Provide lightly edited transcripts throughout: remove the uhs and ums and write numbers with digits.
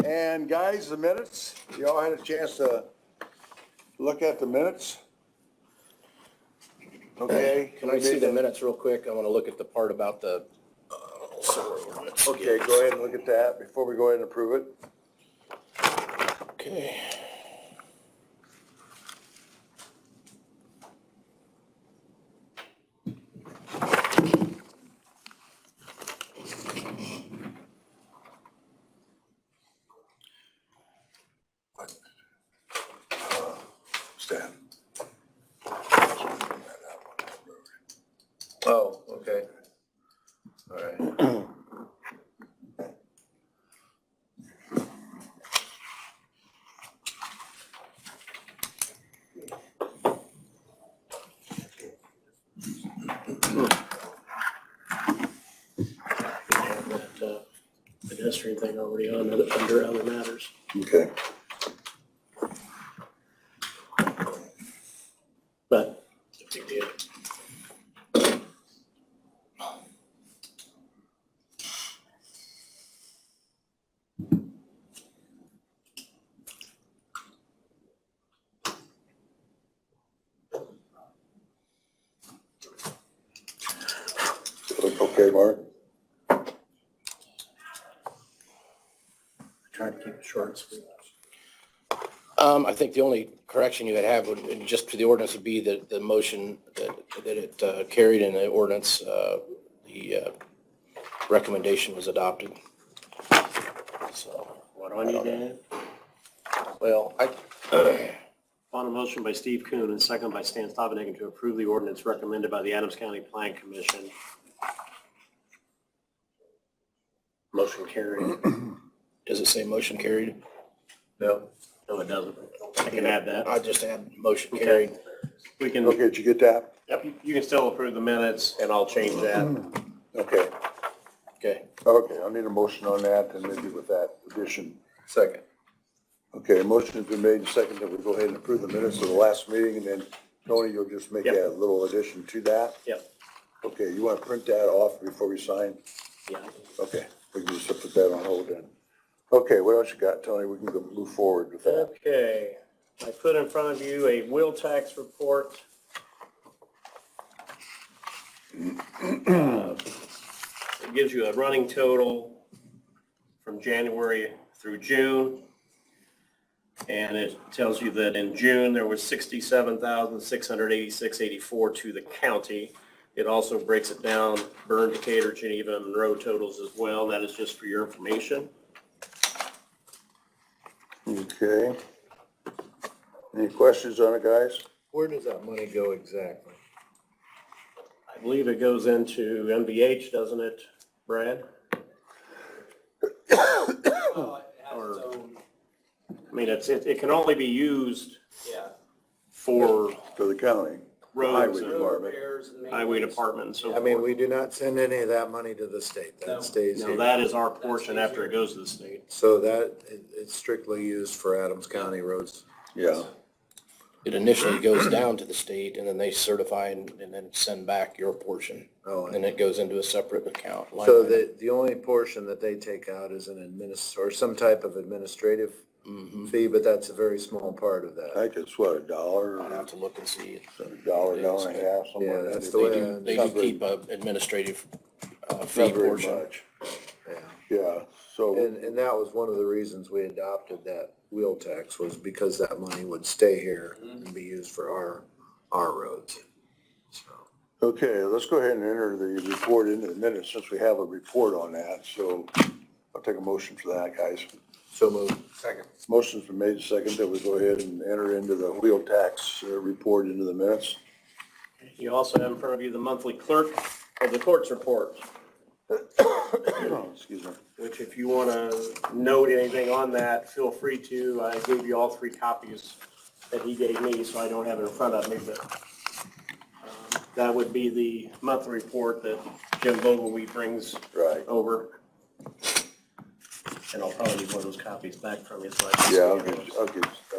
And guys, the minutes, you all had a chance to look at the minutes? Okay. Can I see the minutes real quick? I want to look at the part about the solar ordinance. Okay, go ahead and look at that before we go ahead and approve it. Okay. Stan. Oh, okay. All right. That pedestrian thing already on under other matters. Okay. But it's a big deal. Okay, Mark? Trying to keep it short and sweet. I think the only correction you would have would, just to the ordinance, would be the motion that it carried in the ordinance, the recommendation was adopted. So, What do I need to add? well, On a motion by Steve Kuhn and second by Stan Staubach to approve the ordinance recommended by the Adams County Plan Commission. Motion carried. does it say motion carried? No. No, it doesn't. I can add that. I just add motion Okay. carried. We can, Okay, did you get that? yep, you can still approve the minutes and I'll change that. Okay. Okay. Okay, I'll need a motion on that and maybe with that addition. Second. Okay, a motion has been made and seconded that we go ahead and approve the minutes of the last meeting, and then Tony, you'll just make Yep. a little addition to that? Yep. Okay, you want to print that off before we sign? Yeah. Okay, we can just put that on hold then. Okay, what else you got, Tony? We can go move forward with that. Okay, I put in front of you a wheel tax report. It gives you a running total from January through June. And it tells you that in June, there was 67,686.84 to the county. It also breaks it down, Bern, Decatur, Geneva, and Monroe totals as well. That is just for your information. Okay. Any questions on it, guys? Where does that money go exactly? I believe it goes into NVH, doesn't it, Brad? Or, I mean, it can only be used for For the county? roads Highway and department. highway department and so I mean, forth. we do not send any of that money to the state. That stays No, here. that is our portion after it goes to the state. So that, it's strictly used for Adams County roads. Yeah. It initially goes down to the state and then they certify and then send back your portion. Oh, And it goes into a separate account. line so item. the only portion that they take out is or some type of administrative fee, but that's a very small part of I that. think it's what, $1? I'll have to look and see. $1, $1.50, something Yeah, like that. that's the They way do, they do keep a administrative fee Not very portion. much. Yeah. Yeah, so, And that was one of the reasons we adopted that wheel tax, was because that money would stay here and be used for our roads. So, okay, let's go ahead and enter the report into the minutes since we have a report on that. So I'll take a motion for that, guys. so moved. Second. Motion's been made second that we go ahead and enter into the wheel tax report into the minutes. You also have in front of you the monthly clerk of the courts report, Excuse me. which if you want to note anything on that, feel free to. I gave you all 3 copies that he gave me, so I don't have it in front of me, but that would be the monthly report that Jim Vogelweed brings Right. over. And I'll probably need one of those copies back from you, so I can. Yeah, scan those. I'll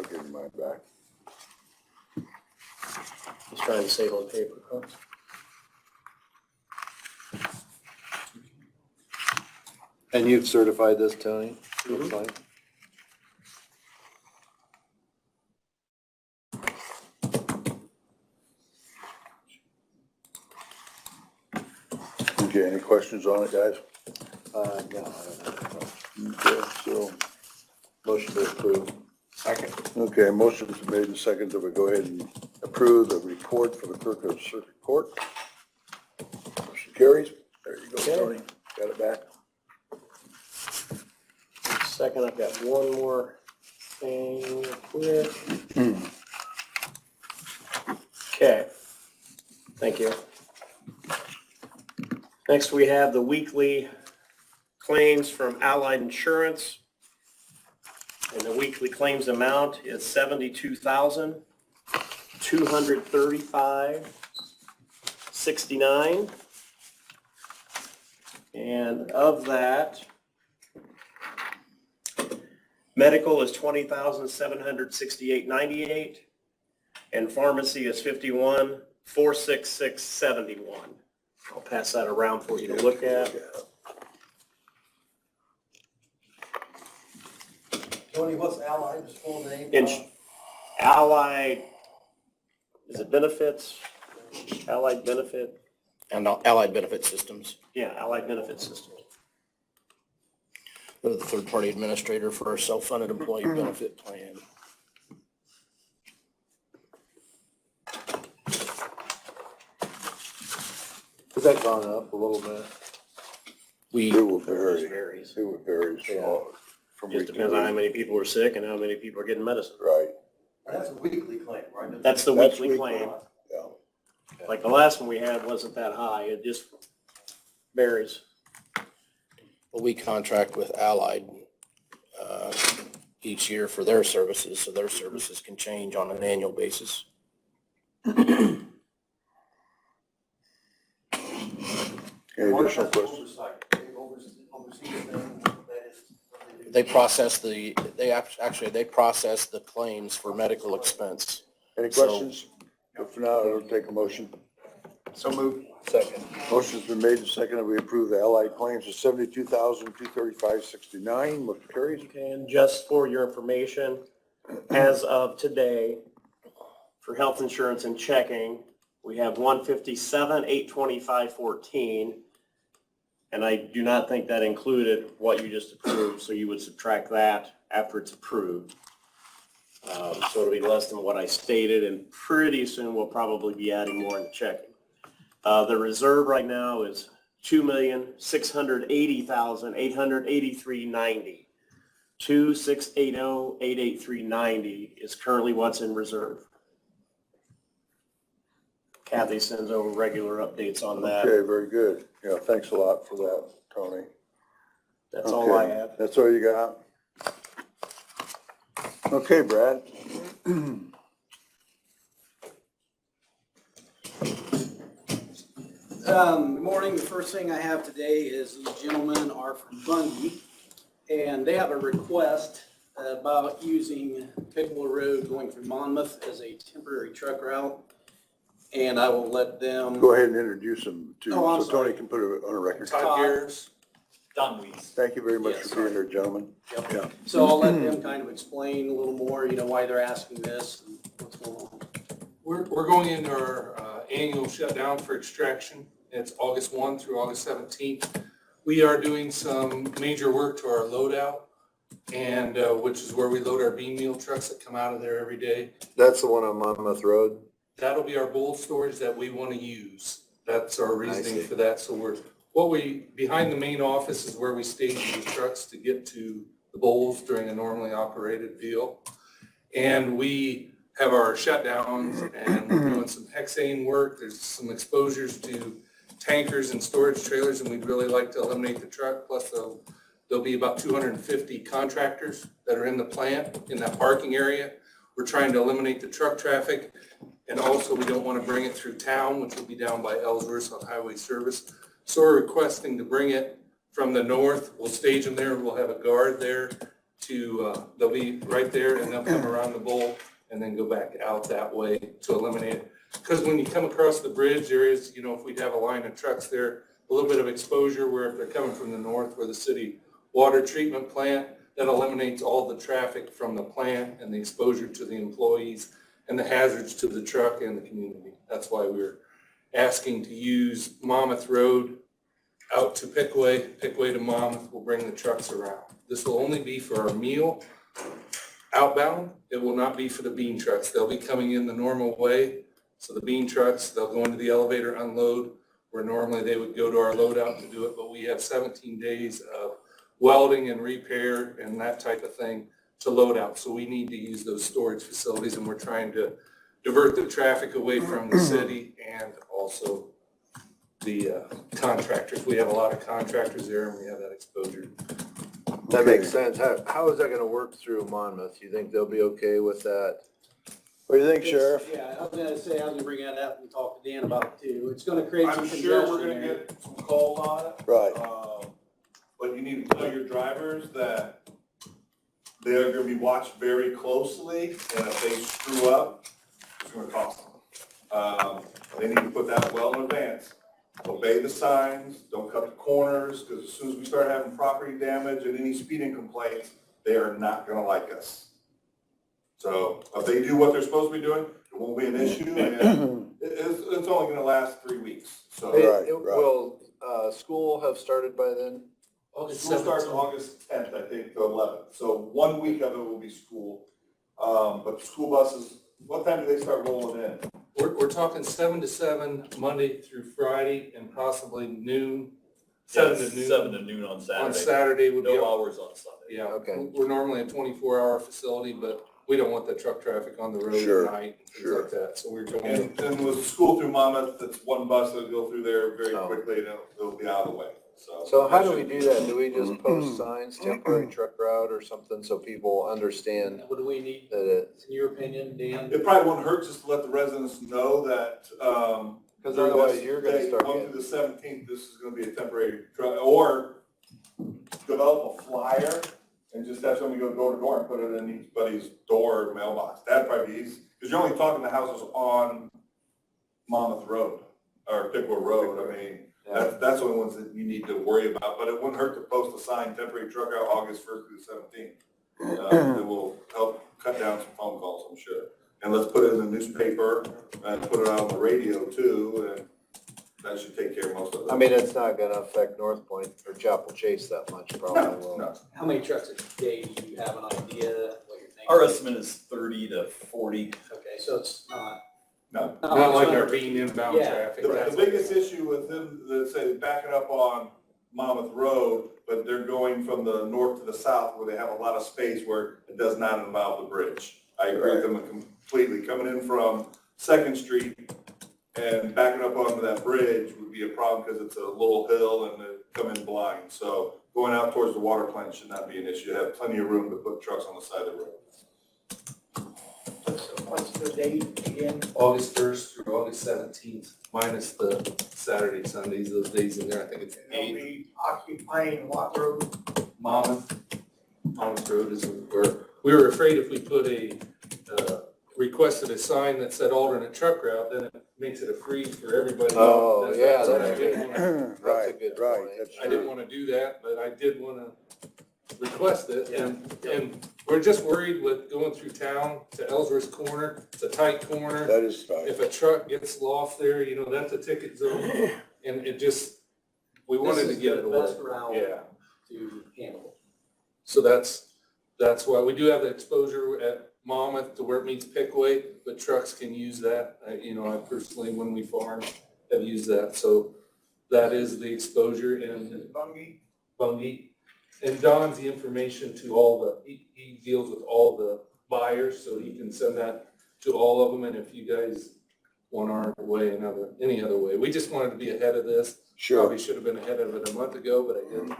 give you mine back. Just trying to save on paper, huh? And you've certified this, Tony? Looks like. Okay, any questions on it, guys? No, I don't know. Okay, so, Motion to approve. Second. okay, motion's been made and seconded that we go ahead and approve the report for the clerk of circuit court. Motion carries. There you go, Okay. Tony. Got it back. Second, I've got one more thing real quick. Okay, thank you. Next, we have the weekly claims from Allied Insurance. And the weekly claims amount is $72,235.69. And of that, medical is $20,768.98, and pharmacy is $51,466.71. I'll pass that around for you to look at. Tony, what's Allied's full name? Allied, is it benefits? Allied benefit? And Allied Benefit Systems. Yeah, Allied Benefit Systems. They're the third-party administrator for our self-funded employee benefit plan. Has that gone up a little bit? We, It will vary. It varies. It would vary small from Just week to depends on how week. many people are sick and how many people are getting medicine. Right, That's a weekly claim, right? That's the That's weekly weekly. claim. yeah. Like the last one we had wasn't that high. It just varies. we contract with Allied each year for their services, so their services can change on an annual basis. Any additional questions? They process they process the claims for medical expense. Any So- questions? If not, I'll take a motion. So move. Second. Motion's been made and seconded. We approve the allied claims of $72,235.69. Motion carries. Okay, and just for your information, as of today, for health insurance and checking, we have 157,825.14. And I do not think that included what you just approved, so you would subtract that after it's approved. So it'll be less than what I stated, and pretty soon we'll probably be adding more in the checking. The reserve right now is $2,680,883.90. 2,680,883.90 is currently what's in reserve. Kathy sends over regular updates on that. Okay, very good. Yeah, thanks a lot for that, Tony. That's all I Okay, have. That's all you got? Okay, Brad. Good morning. The first thing I have today is these gentlemen are from Bungie, and they have a request about using Pickerel Road going through Monmouth as a temporary truck route. And I will let them. Go ahead and introduce them to, Oh, I'm so Tony sorry. can put it on a record. Todd. Years, Dunwees. Thank you very much Yes, for being here, gentlemen. Yep. Yeah. So I'll let them kind of explain a little more, why they're asking this and what's going on. We're going into our annual shutdown for extraction. It's August 1 through August 17th. We are doing some major work to our loadout, and which is where we load our bean meal trucks that come out of there every day. That's the one on Monmouth Road? That'll be our bowl storage that we want to use. That's our I see. reasoning for that. So behind the main office is where we stage the trucks to get to the bowls during a normally operated deal. And we have our shutdowns, and we're doing some hexane work. There's some exposures to tankers and storage trailers, and we'd really like to eliminate the truck. Plus there'll be about 250 contractors that are in the plant, in that parking area. We're trying to eliminate the truck traffic. And also, we don't want to bring it through town, which will be down by Ellsworth on highway service. So we're requesting to bring it from the north. We'll stage them there. We'll have a guard there they'll be right there, and they'll come around the bowl and then go back out that way to eliminate it. Because when you come across the bridge, there is, if we'd have a line of trucks there, a little bit of exposure where if they're coming from the north where the city water treatment plant, that eliminates all the traffic from the plant and the exposure to the employees and the hazards to the truck and the community. That's why we're asking to use Monmouth Road out to Pickaway to Monmouth, we'll bring the trucks around. This will only be for our meal outbound. It will not be for the bean trucks. They'll be coming in the normal way. So the bean trucks, they'll go into the elevator, unload, where normally they would go to our loadout to do it, but we have 17 days of welding and repair and that type of thing to load out. So we need to use those storage facilities, and we're trying to divert the traffic away from the city and also the contractors. We have a lot of contractors there, and we have that exposure. That Okay. makes sense. How is that gonna work through Monmouth? You think they'll be okay with that? What do you think, Sheriff? Yeah, I was gonna say, I was gonna bring that up and talk to Dan about it too. It's gonna create some I'm congestion sure we're gonna there. get some calls on it. Right. But you need to tell your drivers that they're gonna be watched very closely, and if they screw up, it's gonna cost them. They need to put that well in advance. Obey the signs, don't cut the corners, because as soon as we start having property damage and any speeding complaints, they are not gonna like us. So if they do what they're supposed to be doing, it won't be an issue, and it's only gonna last 3 weeks, so. Right. Will, school have started by then? School starts August 10th, I think, to 11th, so 1 week of it will be school. But school buses, what time do they start rolling in? We're talking 7 to 7, Monday through Friday, and possibly noon, 7 to noon. 7 to noon on On Saturday. Saturday would be, No hours on Sunday. yeah, Okay. we're normally a 24-hour facility, but we don't want the truck traffic on the road Sure, at night, and things sure. like that, so we're going. And with school through Monmouth, it's one bus that'll go through there very Oh. quickly, and it'll be out of the way, so. So how do we do that? Do we just post signs, temporary truck route or something, so people understand What do we need, that it, in your opinion, Dan? It probably won't hurt just to let the residents know that, because otherwise you're gonna Day start 1 getting. through the 17th, this is gonna be a temporary truck, or develop a flyer and just have somebody go door to door and put it in anybody's door or mailbox. That'd probably be easy, because you're only talking the houses on Monmouth Road, or Pickwa Road, I mean, that's the only ones that you need to worry about, but it wouldn't hurt to post a sign, temporary truck out August 1st through the 17th. It will help cut down some phone calls, I'm sure. And let's put it in the newspaper and put it out on the radio too, and that should take care of most of it. I mean, it's not gonna affect North Point or Chapel Chase that much, probably will. No. How many trucks a day, do you have an idea what you're thinking? Our estimate is 30 to 40. Okay, so it's not. No. Not like our being inbound Yeah. traffic. The biggest issue with them, let's say backing up on Monmouth Road, but they're going from the north to the south where they have a lot of space where it does not involve the bridge. I agree with them completely. Coming in from Second Street and backing up onto that bridge would be a problem because it's a little hill and they come in blind. So going out towards the water plant should not be an issue. You have plenty of room to put trucks on the side of the road. What's the date again? August 1st through August 17th, minus the Saturday, Sundays, those days in there, I think it's 8. Occupying what road? Monmouth Road is where, we were afraid if we put requested a sign that said alternate truck route, then it makes it a freeze for everybody. Oh, yeah, what I that's didn't wanna- That's a Right, good right, point. that's I didn't true. want to do that, but I did want to request it, and we're just worried with going through town to Ellsworth Corner, it's a tight corner. That is right. If a truck gets lost there, you know, that's a ticket zone, and it just, we wanted to get it The away. best route Yeah, to handle. so that's why we do have the exposure at Monmouth to where it meets Pickaway, but trucks can use that. You know, I personally, when we farm, have used that, so that is the exposure and Bungie. And Don's the information to all the, he deals with all the buyers, so he can send that to all of them, and if you guys want our way, any other way. We just wanted to be ahead of this. Sure. Probably should have been ahead of it a month ago, but I didn't.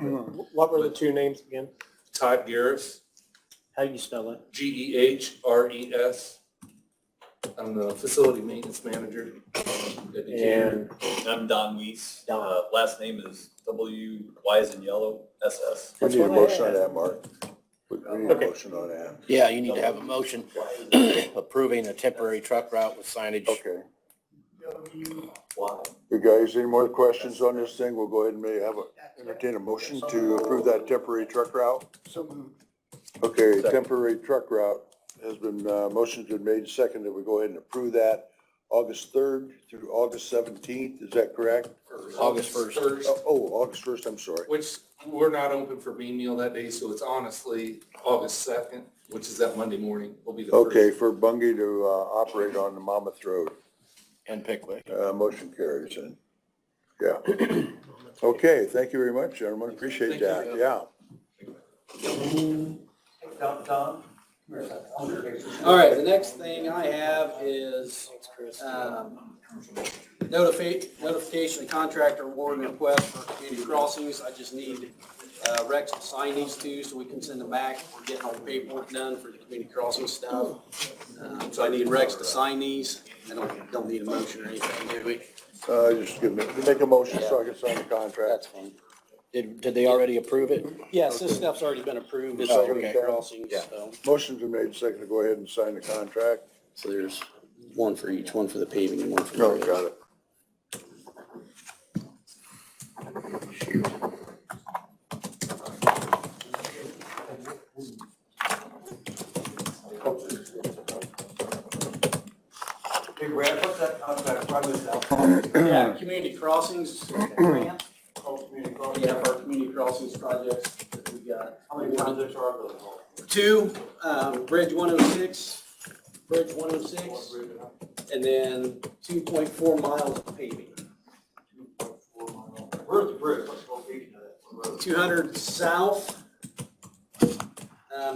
What were the two names again? Todd Garris, How do you spell it? Gehres. I'm the facility maintenance manager. at Decatur. And I'm Don Weiss. Don. Last name is W-Y as in yellow, S-S. We need a what I motion on had. that, Mark. We need a Okay. motion on that. Yeah, you need to have a motion approving a temporary truck route with signage. Okay. Wow. You guys, any more questions on this thing? We'll go ahead and entertain a motion to approve that temporary truck route. Okay, temporary truck route has been, motion's been made, seconded. We go ahead and approve that August 3rd through August 17th, is that correct? August 1st. August 1st, I'm sorry. Which we're not open for bean meal that day, so it's honestly August 2nd, which is that Monday morning, will be the first. Okay, for Bungie to operate on the Monmouth Road. And Pickwick. Motion carries and, yeah. Okay, thank you very much, gentlemen. Appreciate Thank you. that, yeah. All right, the next thing I have is, notification of contractor award and request for community crossings. I just need, Rex to sign these two so we can send them back. We're getting all the paperwork done for the community crossing stuff. So I need Rex to sign these. I don't need a motion or anything, do we? Just make a motion so I can sign the contract. That's fine. Did they already approve it? Yes, this stuff's already been approved. It's Oh, community okay. crossings, so. Motion's been made, second to go ahead and sign the contract. So there's one for each, one for the paving and one for the No, road. got it. Hey, Brad, what's that contract, write this down. Yeah, community crossings grant. Yeah, for our community crossings projects that we got. How many projects are those? Two, Bridge 106, Bridge 106, and then 2.4 miles of paving. Where's the bridge? What's the location of that road? 200 south,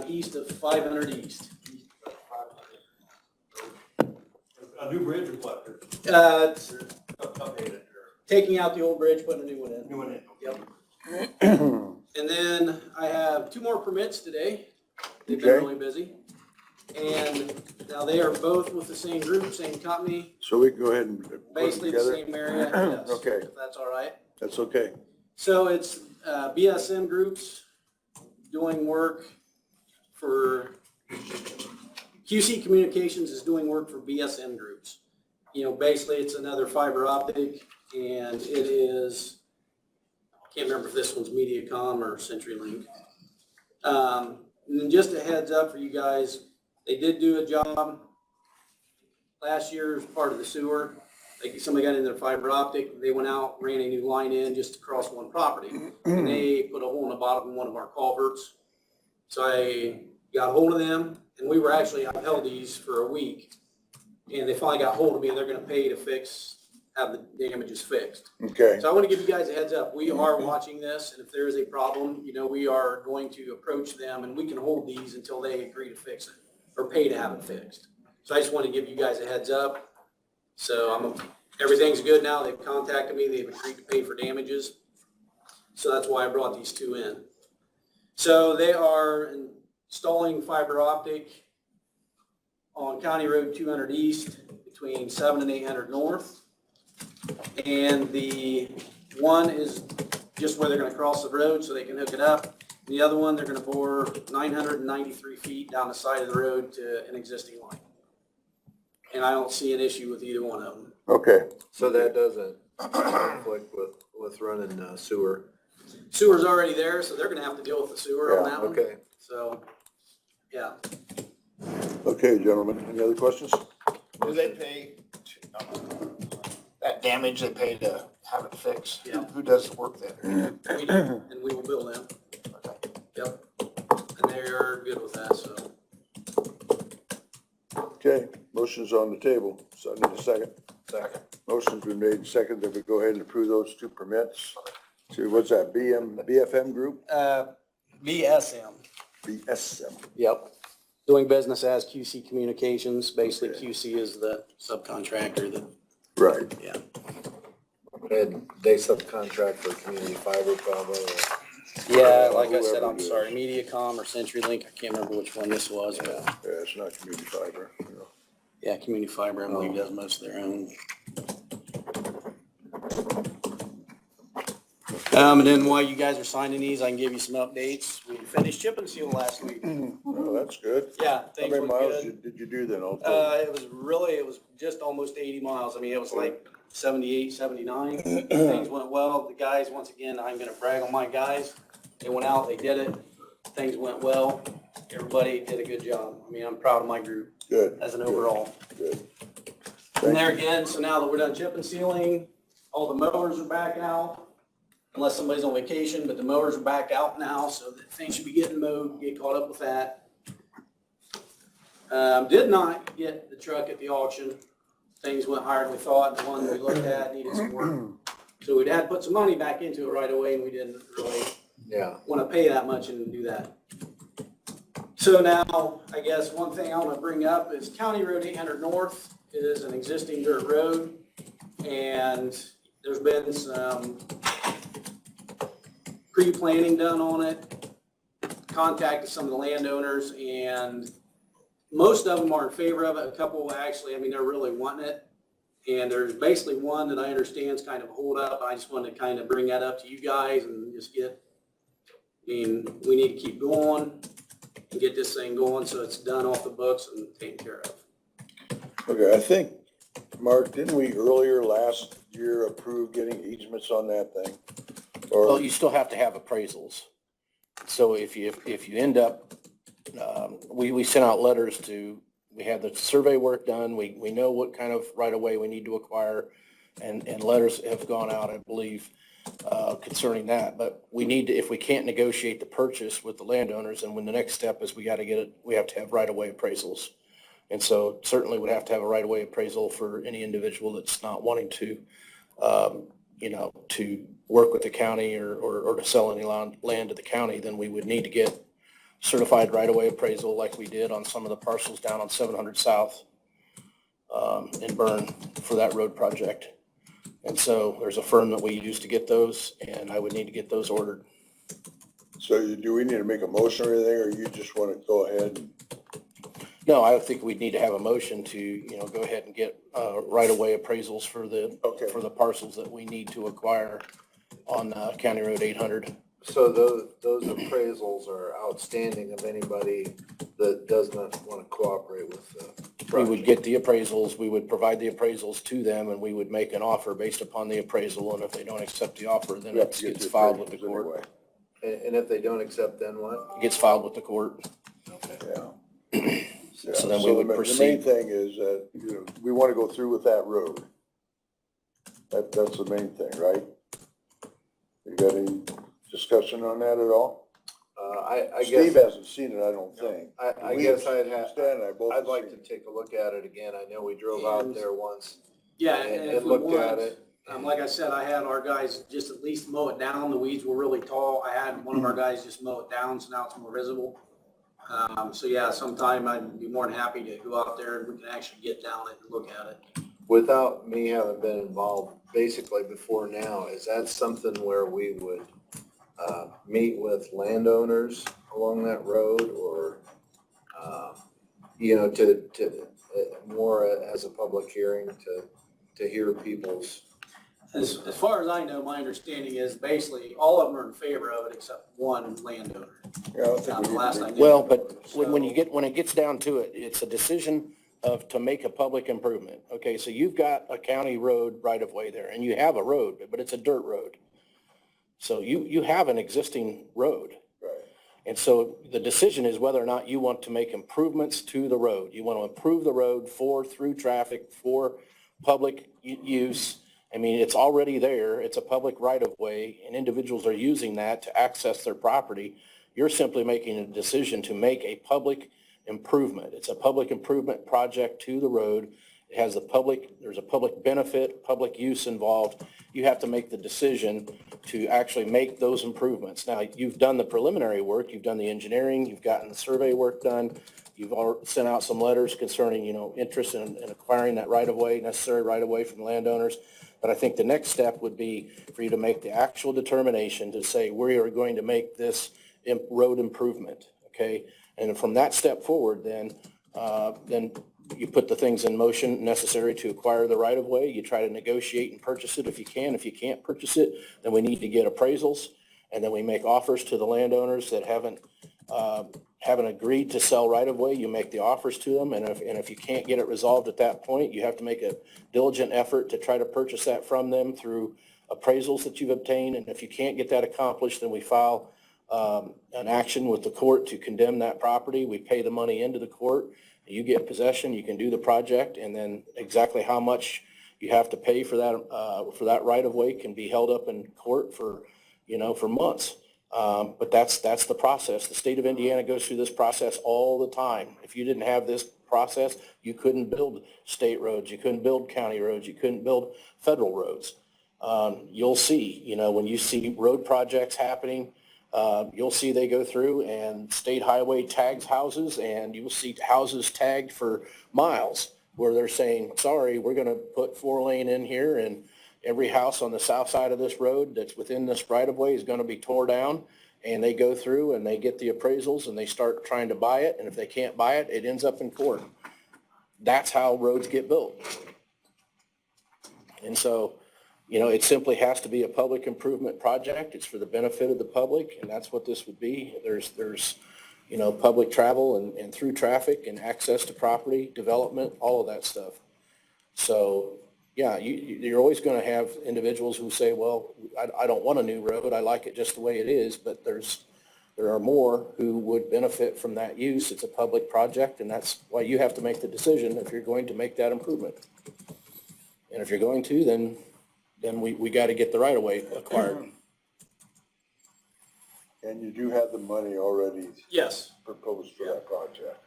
east of 500 east. A new bridge or what? It's Updated or taking out the old bridge, putting a new one in. new one in? Yep. And then I have two more permits today. They've been Okay. really busy. And now they are both with the same group, same company, So we can go ahead and put them basically the together? same area, yes. Okay. If that's all right. That's okay. So it's BSM Groups doing work for, QC Communications is doing work for BSM Groups. You know, basically it's another fiber optic and it is, I can't remember if this one's MediaCom or CenturyLink. And then just a heads up for you guys, they did do a job last year as part of the sewer. Like somebody got in their fiber optic, they went out, ran a new line in just across one property. And they put a hole in the bottom of one of our culverts. So I got a hold of them and we were actually, I've held these for a week. And they finally got hold of me and they're gonna pay to have the damages fixed. Okay, So I want to give you guys a heads up. We are watching this, and if there is a problem, you know, we are going to approach them, and we can hold these until they agree to fix it, or pay to have it fixed. So I just want to give you guys a heads up. So everything's good now. They've contacted me. They've agreed to pay for damages. So that's why I brought these two in. So they are installing fiber optic on County Road 200 East between 7 and 800 North. And the one is just where they're gonna cross the road so they can hook it up. The other one, they're gonna bore 993 feet down the side of the road to an existing line. And I don't see an issue with either one of them. okay. So that doesn't conflict with running sewer. Sewer's already there, so they're gonna have to deal with the sewer on Yeah, that one. Okay. So, yeah. Okay, gentlemen, any other questions? Do they pay, that damage they pay to have it fixed? Yeah. Who does the work then? We do, and we will bill them. Yep. And they're good with that, so. Okay, motion's on the table, so I need a second. Second. Motion's been made, second, that we go ahead and approve those two permits to, what's that, BFM Group? BSM. BSM. Yep. Doing business as QC Communications. Basically, QC is the subcontractor that, Right. yeah. And they subcontract for community fiber probably. Yeah, like I Whoever said, I'm it is. sorry, MediaCom or CenturyLink, I can't remember which one this was, but Yeah, it's not community fiber, you know. yeah, Community Fiber, I believe, does most of their own. And then while you guys are signing these, I can give you some updates. We finished chip and seal last week. Oh, that's good. Yeah, How things many went miles good. did you do then? All told? It was just almost 80 miles. I mean, it was like 78, 79. Things went well. The guys, once again, I'm gonna brag on my guys. They went out, they did it. Things went well. Everybody did a good job. I mean, I'm proud of my group Good. as an good, overall. Good. And there again, so now that we're done chip and sealing, all the mowers are back out. Unless somebody's on vacation, but the mowers are back out now, so that things should be getting mowed, get caught up with that. Did not get the truck at the auction. Things went higher than we thought. The one we looked at needed some work. So we'd had to put some money back into it right away, and we didn't really Yeah. want to pay that much and do that. So now, I guess one thing I want to bring up is County Road 800 North is an existing dirt road, and there's been some pre-planning done on it, contacted some of the landowners, and most of them are in favor of it. A couple actually, I mean, they're really wanting it. And there's basically one that I understand is kind of a holdup. I just wanted to kind of bring that up to you guys and just get, I mean, we need to keep going and get this thing going so it's done off the books and taken care of. Okay, I think, Mark, didn't we earlier last year approve getting easements on that thing? Well, Or, you still have to have appraisals. So if you end up, we sent out letters to, we had the survey work done, we know what kind of right of way we need to acquire, and letters have gone out, I believe, concerning that. But we need to, if we can't negotiate the purchase with the landowners, and when the next step is we have to have right of way appraisals. And so certainly would have to have a right of way appraisal for any individual that's not wanting to, to work with the county or to sell any land to the county. Then we would need to get certified right-of-way appraisal like we did on some of the parcels down on 700 South in Bern for that road project. And so there's a firm that we use to get those, and I would need to get those ordered. so do we need to make a motion or anything, or you just want to go ahead? No, I think we'd need to have a motion to, go ahead and get right-of-way appraisals for Okay. the parcels that we need to acquire on County Road 800. So those appraisals are outstanding of anybody that does not want to cooperate with the We would project. get the appraisals, we would provide the appraisals to them, and we would make an offer based upon the appraisal, and if they don't accept the offer, then You have it to get gets the filed with the appraisals court. anyway. And if they don't accept, then what? It gets filed with the court. Yeah. So then we would The main proceed. thing is that, we want to go through with that road. That's the main thing, right? You got any discussion on that at all? I Steve guess, hasn't seen it, I don't think. I guess Stan and I both. I'd like to take a look at it again. I know we drove out there once Yeah, and if and we looked at want, it. like I said, I had our guys just at least mow it down. The weeds were really tall. I had one of our guys just mow it down, so now it's more visible. So yeah, sometime I'd be more than happy to go out there and we can actually get down it and look at it. Without me having been involved basically before now, is that something where we would meet with landowners along that road, or, to more as a public hearing to hear people's? As far as I know, my understanding is basically all of them are in favor of it except one landowner. Yeah, I don't think we need to Last make- I knew. Well, but when So- it gets down to it, it's a decision to make a public improvement. Okay, so you've got a county road right of way there, and you have a road, but it's a dirt road. So you have an existing road. Right. And so the decision is whether or not you want to make improvements to the road. You want to improve the road for through traffic, for public use. I mean, it's already there. It's a public right of way, and individuals are using that to access their property. You're simply making a decision to make a public improvement. It's a public improvement project to the road. It has there's a public benefit, public use involved. You have to make the decision to actually make those improvements. Now, you've done the preliminary work, you've done the engineering, you've gotten the survey work done. You've sent out some letters concerning, interest in acquiring that right-of-way, necessary right-of-way from the landowners. But I think the next step would be for you to make the actual determination to say, we are going to make this road improvement, okay? And from that step forward, then you put the things in motion necessary to acquire the right-of-way. You try to negotiate and purchase it if you can. If you can't purchase it, then we need to get appraisals, and then we make offers to the landowners that haven't agreed to sell right-of-way. You make the offers to them, and if you can't get it resolved at that point, you have to make a diligent effort to try to purchase that from them through appraisals that you've obtained. And if you can't get that accomplished, then we file an action with the court to condemn that property. We pay the money into the court. You get possession, you can do the project, and then exactly how much you have to pay for that right of way can be held up in court for, for months. But that's the process. The state of Indiana goes through this process all the time. If you didn't have this process, you couldn't build state roads, you couldn't build county roads, you couldn't build federal roads. You'll see, when you see road projects happening, you'll see they go through and state highway tags houses, and you will see houses tagged for miles where they're saying, sorry, we're going to put 4-lane in here, and every house on the south side of this road that's within this right of way is going to be tore down. And they go through and they get the appraisals and they start trying to buy it. And if they can't buy it, it ends up in court. That's how roads get built. And so, it simply has to be a public improvement project. It's for the benefit of the public, and that's what this would be. There's public travel and through traffic and access to property, development, all of that stuff. So, yeah, you're always going to have individuals who say, well, I don't want a new road. I like it just the way it is. But there are more who would benefit from that use. It's a public project, and that's why you have to make the decision if you're going to make that improvement. And if you're going to, then we got to get the right of way acquired. And you do have the money already Yes. proposed for that project.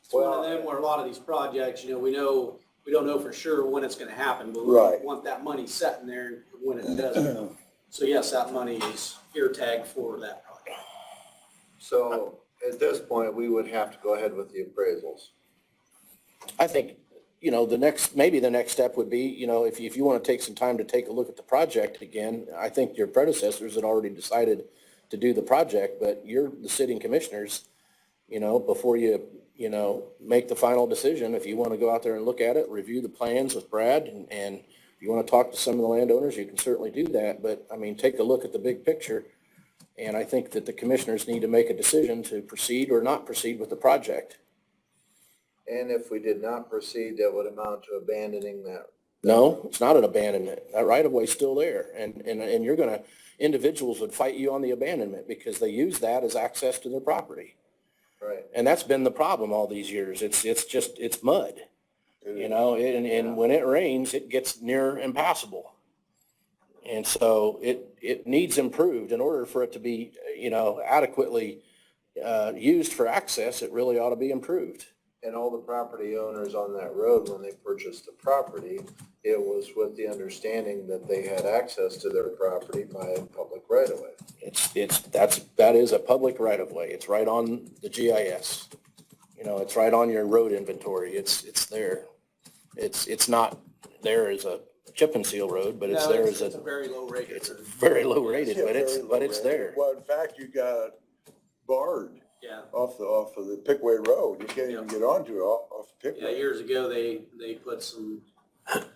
It's one of them where a lot of these projects, we don't know for sure when it's gonna happen, but we Right. want that money set in there when it doesn't. So yes, that money is ear tagged for that project. So at this point, we would have to go ahead with the appraisals. I think, maybe the next step would be, if you want to take some time to take a look at the project again, I think your predecessors had already decided to do the project, but you're the sitting commissioners, before you make the final decision, if you want to go out there and look at it, review the plans with Brad, and if you want to talk to some of the landowners, you can certainly do that. But, take a look at the big picture. And I think that the commissioners need to make a decision to proceed or not proceed with the project. And if we did not proceed, that would amount to abandoning that. No, it's not an abandonment. That right of way is still there. And individuals would fight you on the abandonment because they use that as access to their property. Right. And that's been the problem all these years. It's mud, and when it rains, it gets near impassable. And so it needs improved in order for it to be, adequately used for access. It really ought to be improved. And all the property owners on that road, when they purchased the property, it was with the understanding that they had access to their property by a public right of way. That is a public right of way. It's right on the GIS. It's right on your road inventory. It's there. It's not there as a chip and seal road, but it's No, there it's as a very low rated. it's very low rated, Yeah, but very low it's rated. there. Well, in fact, you got barred Yeah. off of the Pickway Road. You can't even get onto it off Yeah, Pickway. years ago, they put some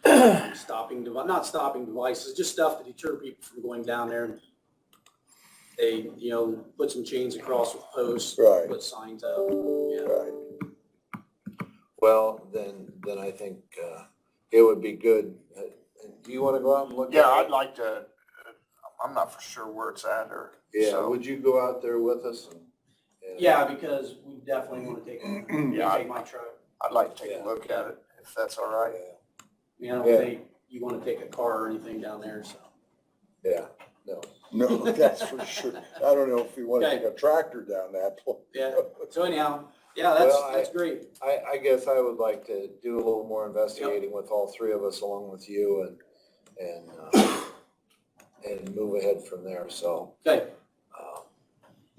not stopping devices, just stuff to deter people from going down there. They, put some chains across with posts, Right. put signs up. Yeah. Right. Well, then I think it would be good. Do you want to go out and look at it? Yeah, I'd like to, I'm not for sure where it's at Yeah, so. would you go out there with us? And- Yeah, because we definitely want to take my truck. I'd like to take Yeah. a look at it, if that's all right. I don't Yeah. think you want to take a car or anything down there, so. Yeah, no. No, that's for sure. I don't know if you want to Okay. take a tractor down that. Yeah, so anyhow, yeah, that's, Well, that's great. I guess I would like to do a little more investigating with all three of us along with you and move ahead from there, so. Okay,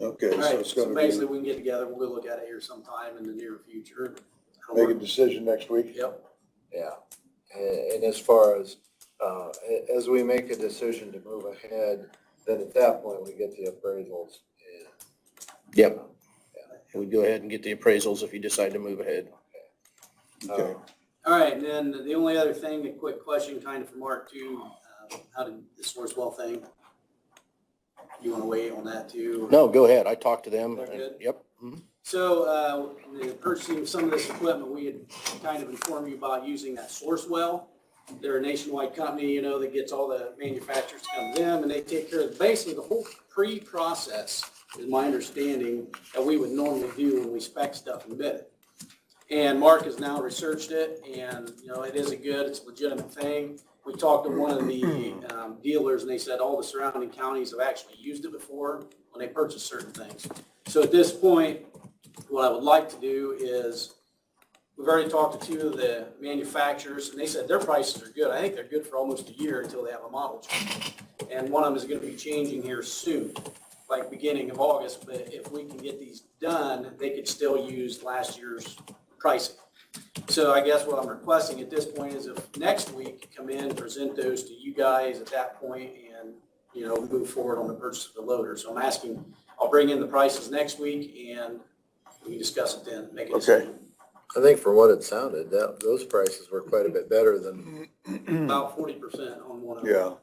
Okay, all so right, it's so gonna basically be, we can get together, we'll go look at it here sometime in the near future. make a decision next week? Yep, Yeah, and as far as we make a decision to move ahead, then at that point, we get the appraisals. Yep. And we go ahead and get the appraisals if you decide to move ahead. Okay. all right, and then the only other thing, a quick question kind of for Mark too, how did the Sourcewell thing? You want to weigh on that too? or- No, go ahead. I talked to them. They're good? Yep. Mhm. So, the purchasing of some of this equipment, we had kind of informed you about using that Sourcewell. They're a nationwide company, you know, that gets all the manufacturers to come to them, and they take care of basically the whole pre-process, is my understanding, that we would normally do when we spec stuff and bid it. And Mark has now researched it, and, you know, it's a legitimate thing. We talked to one of the dealers, and they said all the surrounding counties have actually used it before when they purchase certain things. So at this point, what I would like to do is, we've already talked to 2 of the manufacturers, and they said their prices are good. I think they're good for almost a year until they have a model change. And one of them is gonna be changing here soon, like beginning of August. But if we can get these done, they could still use last year's pricing. So I guess what I'm requesting at this point is if next week, come in, present those to you guys at that point and, you know, move forward on the purchase of the loader. So I'm asking, I'll bring in the prices next week and we can discuss it then, make a decision. I think from what it sounded, those prices were quite a bit better than, About 40% on one of them. Yeah,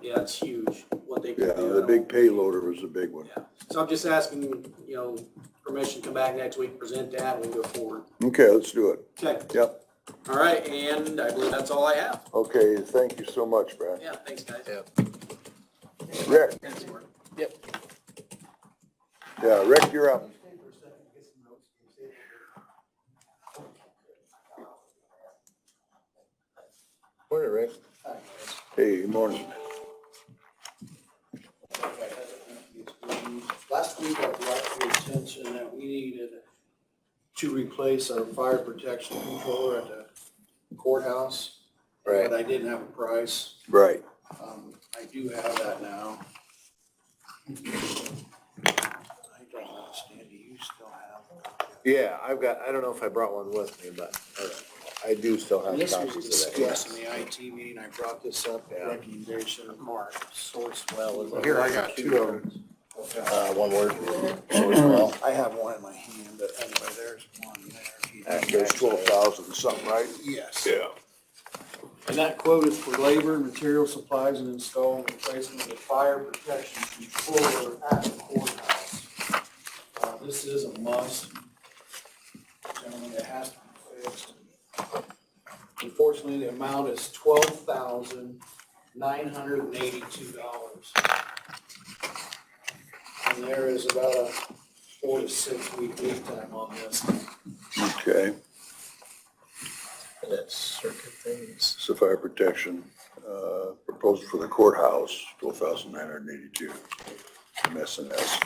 Yeah, it's huge what they can yeah, do. the big payloader was the big one. Yeah. So I'm just asking, you know, permission to come back next week, present that, and we go forward. Okay, let's do it. Okay, Yep, all right, and I believe that's all I have. okay, thank you so much, Brad. Yeah, thanks, guys. yeah. Rick, Thanks, Mark. yeah, Rick, you're up. Morning, Rick. Hey, good morning. Last week, I brought to your attention that we needed to replace our fire protection controller at the courthouse. Right. But I didn't have a price. Right. I do have that now. I don't understand, do you still have? Yeah, I don't know if I brought one with me, but I do still have This copies was of that. yes. discussed in the IT meeting, I brought this up, Yeah. recommendation of Mark Sourcewell. Here, I got 2 of them. One word. Sourcewell. I have one in my hand, but anyway, there's one there. There's 12,000 something, right? Yes. Yeah. And that quote is for labor, material supplies, and install and replacement of the fire protection controller at the courthouse. This is a must. Gentlemen, it has to be fixed. Unfortunately, the amount is $12,982. And there is about a 4 to 6 week lead time on this. Okay, That's circuit things. so fire protection, proposal for the courthouse, 12,982. MS&S,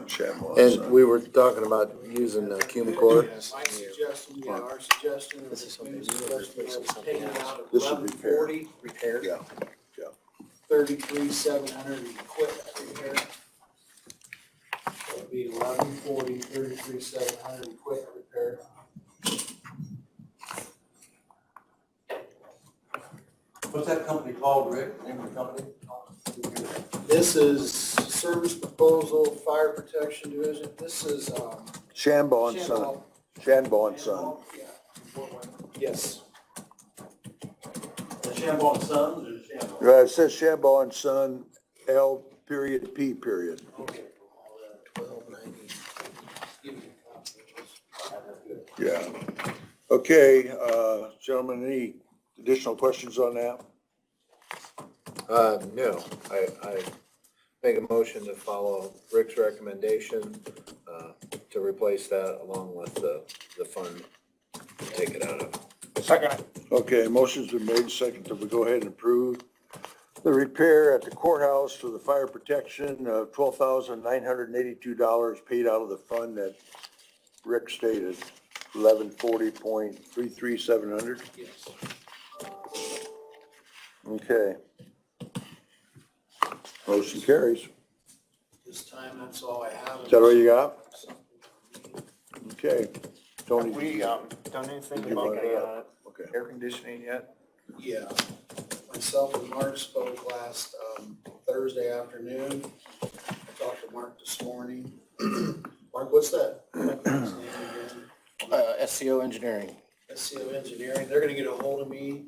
Shamwell. And we were talking about using Cumacor. My suggestion, our suggestion This is is something maybe you would replace with something taking else. out of This is repair. 1140, Repaired? Yeah, 33,700 equipment repair. It'd be 1140, 33,700 equipment repair. What's that company called, Rick? Name of the company? This is service proposal, fire protection division. This is, Shambaugh and Son, Shambaugh and Son. Yeah. Yes. The Shambaugh and Sons or Shambaugh? It says Shambaugh and Son, L period, P period. Okay. Yeah. Okay, gentlemen, any additional questions on that? No, I make a motion to follow Rick's recommendation, to replace that along with the fund, take it out of. Second. Okay, motion's been made, second, that we go ahead and approve the repair at the courthouse for the fire protection, $12,982 paid out of the fund that Rick stated, 1140.33700. Yes. Okay. Motion carries. This time, that's all I have. Is that all you got? Okay. Tony? We, done anything You about want the Okay. air conditioning yet? Yeah, myself and Mark spoke last Thursday afternoon. I talked to Mark this morning. Mark, what's that? SCO Engineering. SCO Engineering, they're gonna get a hold of me,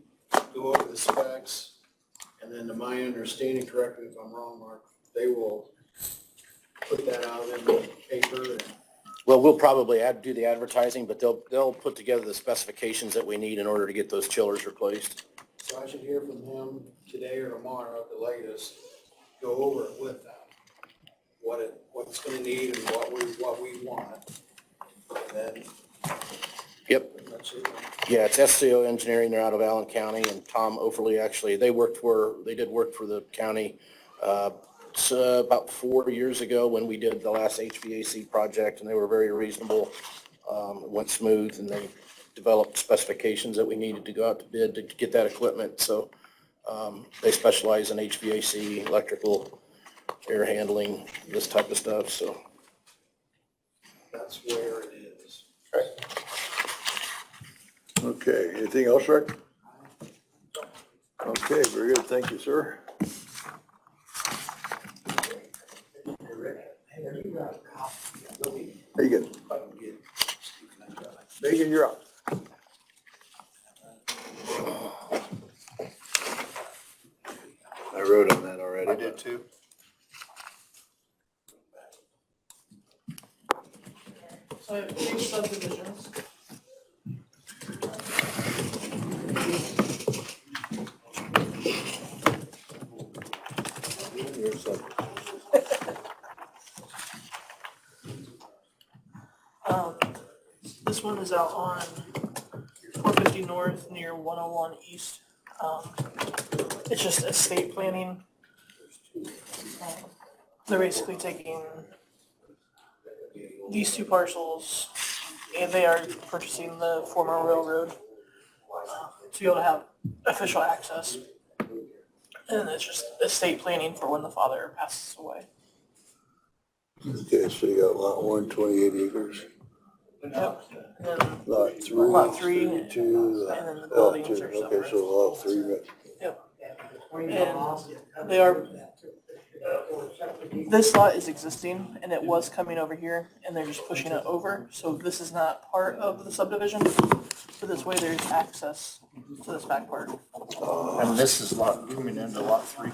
go over the specs, and then to my understanding, correct me if I'm wrong, Mark, they will put that out in the paper and Well, we'll probably do the advertising, but they'll put together the specifications that we need in order to get those chillers replaced. So I should hear from him today or tomorrow at the latest, go over it with them. What it's gonna need and what we want. And then Yep. that's it. Yeah, it's SCO Engineering. They're out of Allen County, and Tom Overly, actually, they did work for the county, about 4 years ago when we did the last HVAC project, and they were very reasonable. It went smooth, and they developed specifications that we needed to go out to bid to get that equipment. So, they specialize in HVAC, electrical, air handling, this type of stuff, so. That's where it is. Okay, anything else, Rick? Okay, very good, thank you, sir. Megan. Megan, you're up. I wrote on that already. I did too. So I have 3 subdivisions. This one is out on 450 North near 101 East. It's just estate planning. They're basically taking these 2 parcels, and they are purchasing the former railroad to be able to have official access. And it's just estate planning for when the father passes away. Okay, so you got lot 1, 28 acres. Yep. And then Lot 3, Lot 3, 32. and then the Lot buildings 2, are okay, separate. so lot 3, Yep. And they are, this lot is existing and it was coming over here and they're just pushing it over. So this is not part of the subdivision. So this way there's access to this back part. And this is moving into lot 3.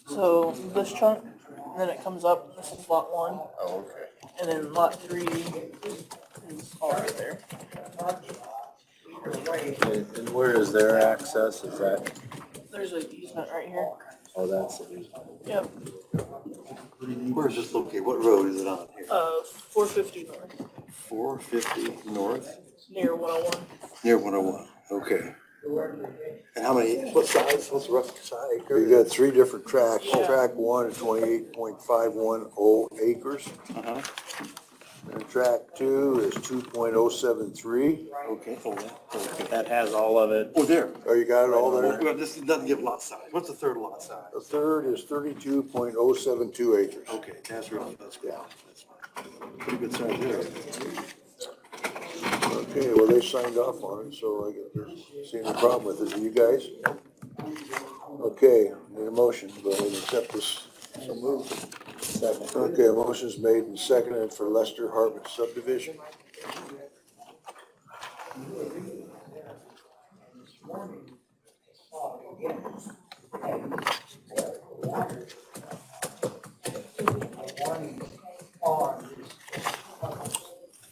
So this chunk, and then it comes up, this is lot 1, Oh, okay. and then lot 3 is all right there. And where is their access? Is that, There's an easement right here. oh, that's it. Yep. Where is this located? What road is it on here? 450 north, 450 north, near 101. near 101. Okay. And how many, what size, what's the rough size? You got 3 different tracks. Yeah. Track 1 is 28.510 acres. Uh-huh. And track 2 is 2.073. Okay, hold that. Okay. That has all of it. Oh, there. Oh, you got it all there? Well, this doesn't give lot size. What's the third lot size? The third is 32.072 acres. Okay, that's right, that's good. That's pretty good size there. Okay, well, they signed off on it, so I guess see any problem with it. Do you guys? Okay, need a motion, go ahead and accept this. So moved. Second. Okay, a motion's made and seconded for Lester Hartman subdivision.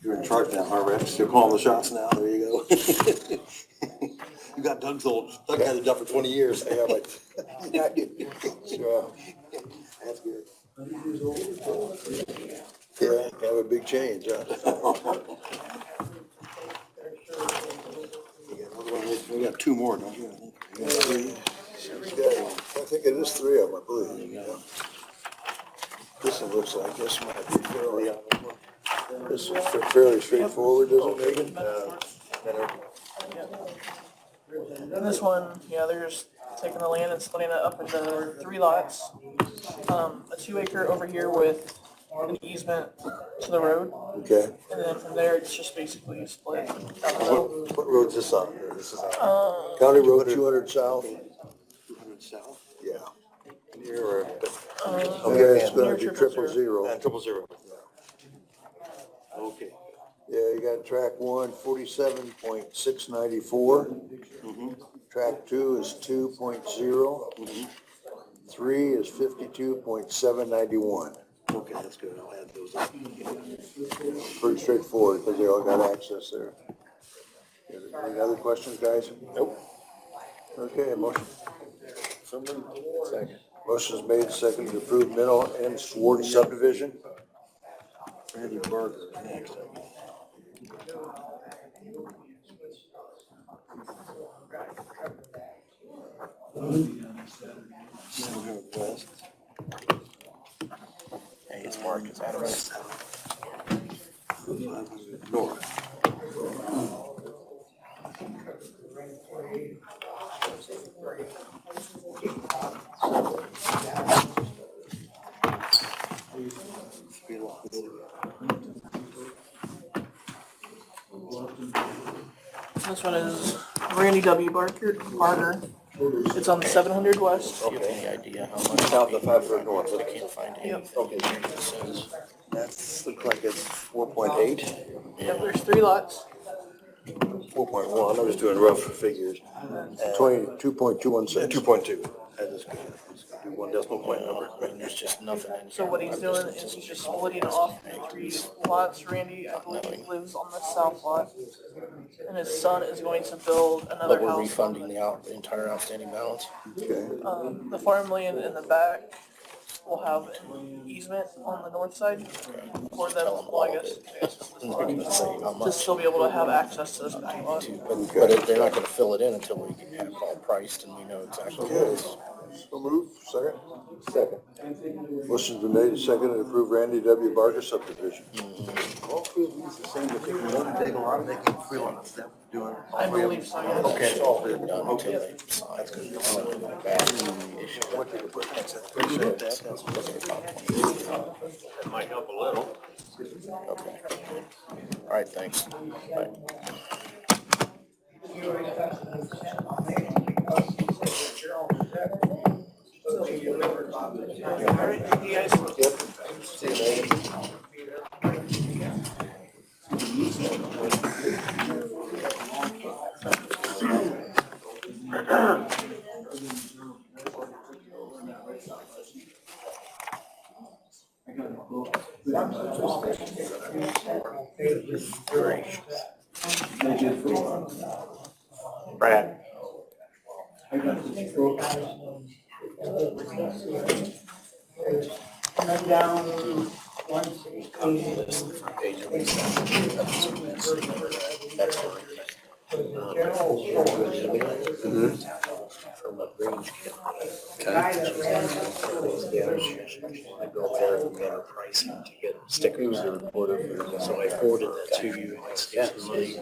You're in charge now, huh, Rex? You're calling the shots now. There you go. You got Doug's old, Doug had it done for 20 years. Yeah, but, yeah, That's good. yeah, have a big change, huh? We got 2 more, don't you? Yeah, I think it is 3 of them, I believe. Yeah. This one looks like this might be fairly, this is fairly straightforward, isn't it, Megan? And this one, yeah, they're just taking the land and splitting it up into 3 lots. A 2 acre over here with an easement to the road. Okay. And then from there, it's just basically split down the middle. What road's this on? This is on County Road 200 South? 200 South? Yeah. Near or? Okay, it's gonna be 000. 000. Okay. Yeah, you got track 1, 47.694. Track 2 is 2.0. 3 is 52.791. Okay, that's good. I'll add those up. Pretty straightforward, because they all got access there. Any other questions, guys? Nope. Okay, motion. So moved. Second. Motion is made, second to approve Minnow and Swart subdivision. Randy Barker next. Hey, it's Marcus Adams. North. This one is Randy W. Barker. It's on the 700 West. Do you have any idea how much? South of 500 north. I can't find anything. Okay. that says. That's, looks like it's 4.8. Yep, there's 3 lots. 4.1, I'm just doing rough figures. 22.216. 2.2. I just do one decimal point number. I mean, there's just nothing in here. So what he's doing is he's just splitting off 3 lots. Randy, I believe, lives on the south lot. And his son is going to build another But we're house. refunding the entire outstanding balance. Okay. The farmland in the back will have an easement on the north side for them, well, I guess, I'm not gonna say how to much, still be able to have access to this back lot. but they're not gonna fill it in until we have it all priced and we know exactly what it is. So move, second? Second. Motion's been made, second to approve Randy W. Barker subdivision. All three of these the same, if they can take a lot, they can freelance them doing. I believe so, yes. Okay, it's all They're good. done until they sign. That's good. Appreciate that. That might help a little. Okay. All right, thanks. Bye. Alright, you guys. See you later. Brad. From a range. I go there and get a pricing to get stickers or whatever. So I forwarded that to you. It's money to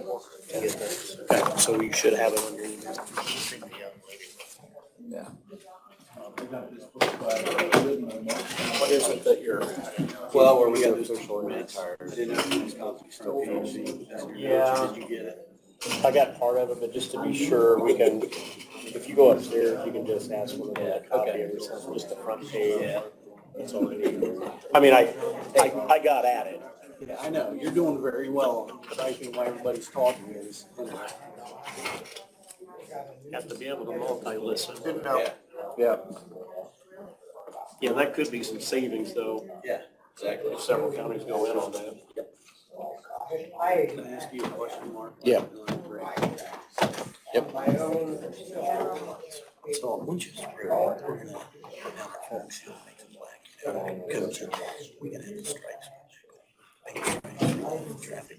get that. So you should have it on your email. Yeah. What is it that you're? Well, where we got this. Yeah. Did you get it? I got part of it, but just to be sure, we can, if you go upstairs, you can just ask for a copy of it, just the front page. Yeah. That's all I need. I mean, I got at it. Yeah, I know, you're doing very well, but I think why everybody's talking is, Have to be able to multi-listen. Didn't know. Yeah. Yeah, that could be some savings though, Yeah, exactly. if several counties go in on that. can I ask you a question, Mark? Yeah. Yep. So we just, we're gonna put down the folks, he'll make them black. Because we gotta have the stripes. Make it traffic.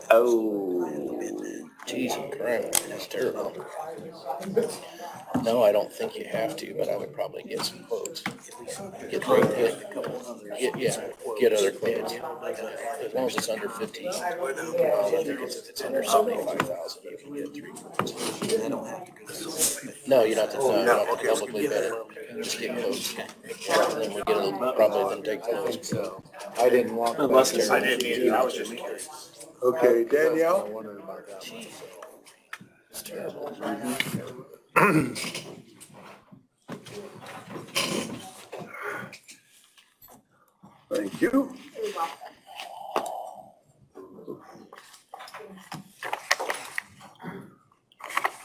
Oh, Jesus Christ, that's terrible. No, I don't think you have to, but I would probably get some quotes. Get other quotes. As long as it's under 15. I think it's under 75,000, you can get 3 quotes. They don't have to go. No, you don't have to, no, you don't have to publicly vet it. Just get quotes. And then we get a, probably then take quotes. So I didn't walk. Unless it's, I didn't need it, I was just curious. Okay, Danielle? I wondered about that. It's terrible. Thank you.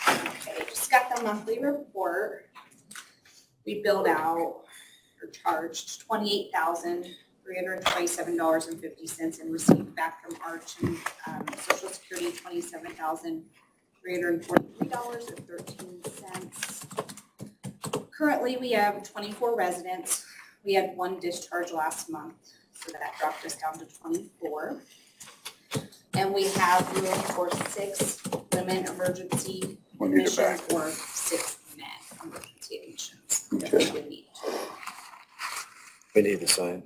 Okay, just got the monthly report. We billed out or charged $28,327.50 and received back from Arch and Social Security $27,000 $343.13. Currently, we have 24 residents. We had 1 discharge last month, so that dropped us down to 24. And we have room for 6 women emergency We need it admissions back. or 6 men emergency admissions. Okay. that we would need. We need to sign,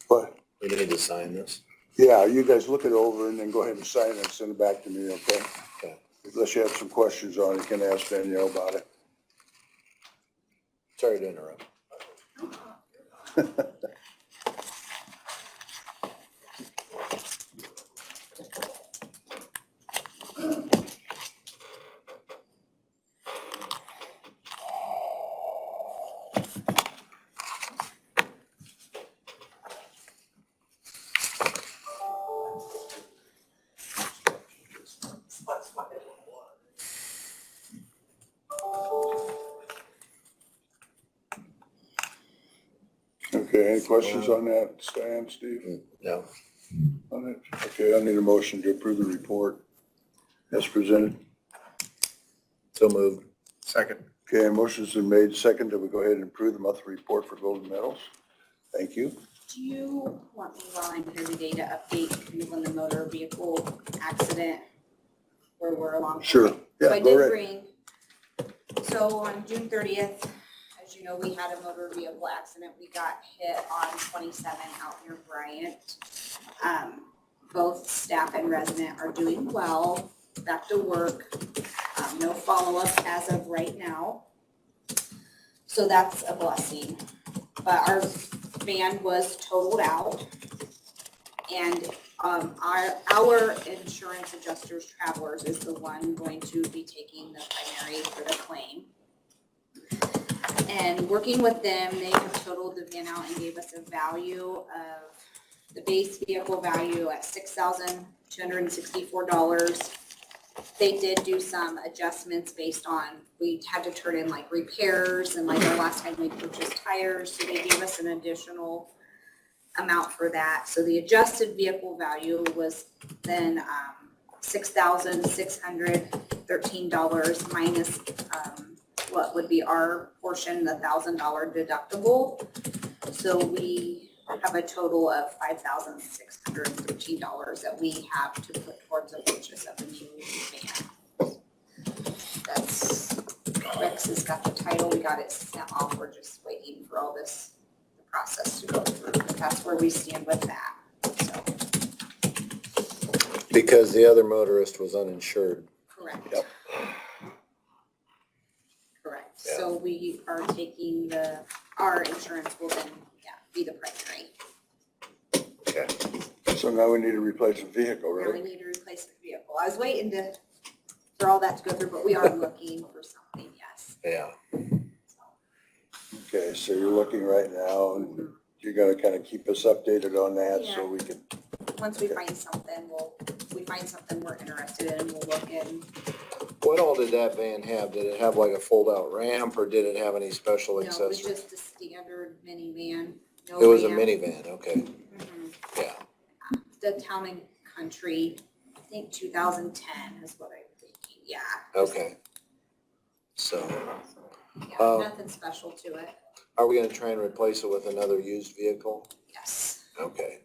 But, we need to sign this. yeah, you guys look it over and then go ahead and sign it and send it back to me, okay? Okay. Unless you have some questions on it, you can ask Danielle about it. Sorry to interrupt. Okay, any questions on that, Stan, Steve, No. on it? Okay, I need a motion to approve the report as presented. So moved. Second. Okay, motion's been made, second, that we go ahead and approve the monthly report for Golden Metals. Thank you. Do you want me while I'm here today to update you on the motor vehicle accident where we're along? Sure, So yeah, I go did ahead. bring, so on June 30th, as you know, we had a motor vehicle accident. We got hit on 27 out near Bryant. Both staff and resident are doing well, back to work. No follow-up as of right now. So that's a blessing. But our van was totaled out. And our insurance adjusters, Travelers, is the one going to be taking the primary for the claim. And working with them, they have totaled the van out and gave us a value of the base vehicle value at $6,264. They did do some adjustments based on, we had to turn in like repairs and like our last time we purchased tires, so they gave us an additional amount for that. So the adjusted vehicle value was then $6,613 minus what would be our portion, the $1,000 deductible. So we have a total of $5,613 that we have to put towards the purchase of a new van. That's, Rex has got the title, we got it sent off, we're just waiting for all this, the process to go through, but that's where we stand with that, so. Because the other motorist was uninsured. Correct. Yep. Correct, so we are taking our insurance will then, be the primary. Okay. So now we need to replace the vehicle, Now we right? need to replace the vehicle. I was waiting for all that to go through, but we are looking for something, yes. Yeah. Okay, so you're looking right now, and you're gonna kind of keep us updated on that, so we can, Once we find something, we're interested in, we'll look in. What all did that van have? Did it have like a fold-out ramp, or did it have any special No, it was accessories? just a standard minivan. No It was a ramp. minivan, okay, Mhm. yeah. The Town and Country, I think 2010 is what I'm thinking, yeah. Okay. So, Yeah, nothing special to it, are we gonna try and replace it with another used vehicle? yes. Okay,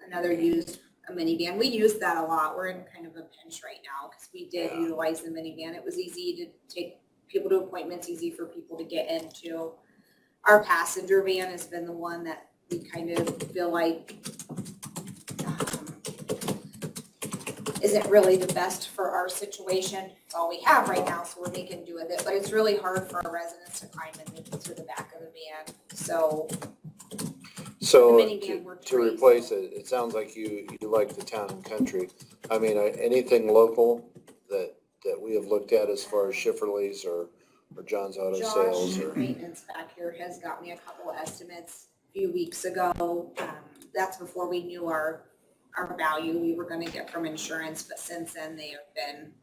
Another used, a minivan. We use that a lot. We're in kind of a pinch right now because we did Yeah. utilize the minivan. It was easy to take people to appointments, easy for people to get into. Our passenger van has been the one that we kind of feel like isn't really the best for our situation. It's all we have right now, so we're making do with it. But it's really hard for our residents to climb into the back of the van. So so The minivan worked to great. replace it, it sounds like you like the Town and Country. I mean, anything local that we have looked at as far as Schifferly's or John's Auto Sales Josh, or? maintenance back here, has got me a couple of estimates a few weeks ago. That's before we knew our value we were gonna get from insurance, but since then they have been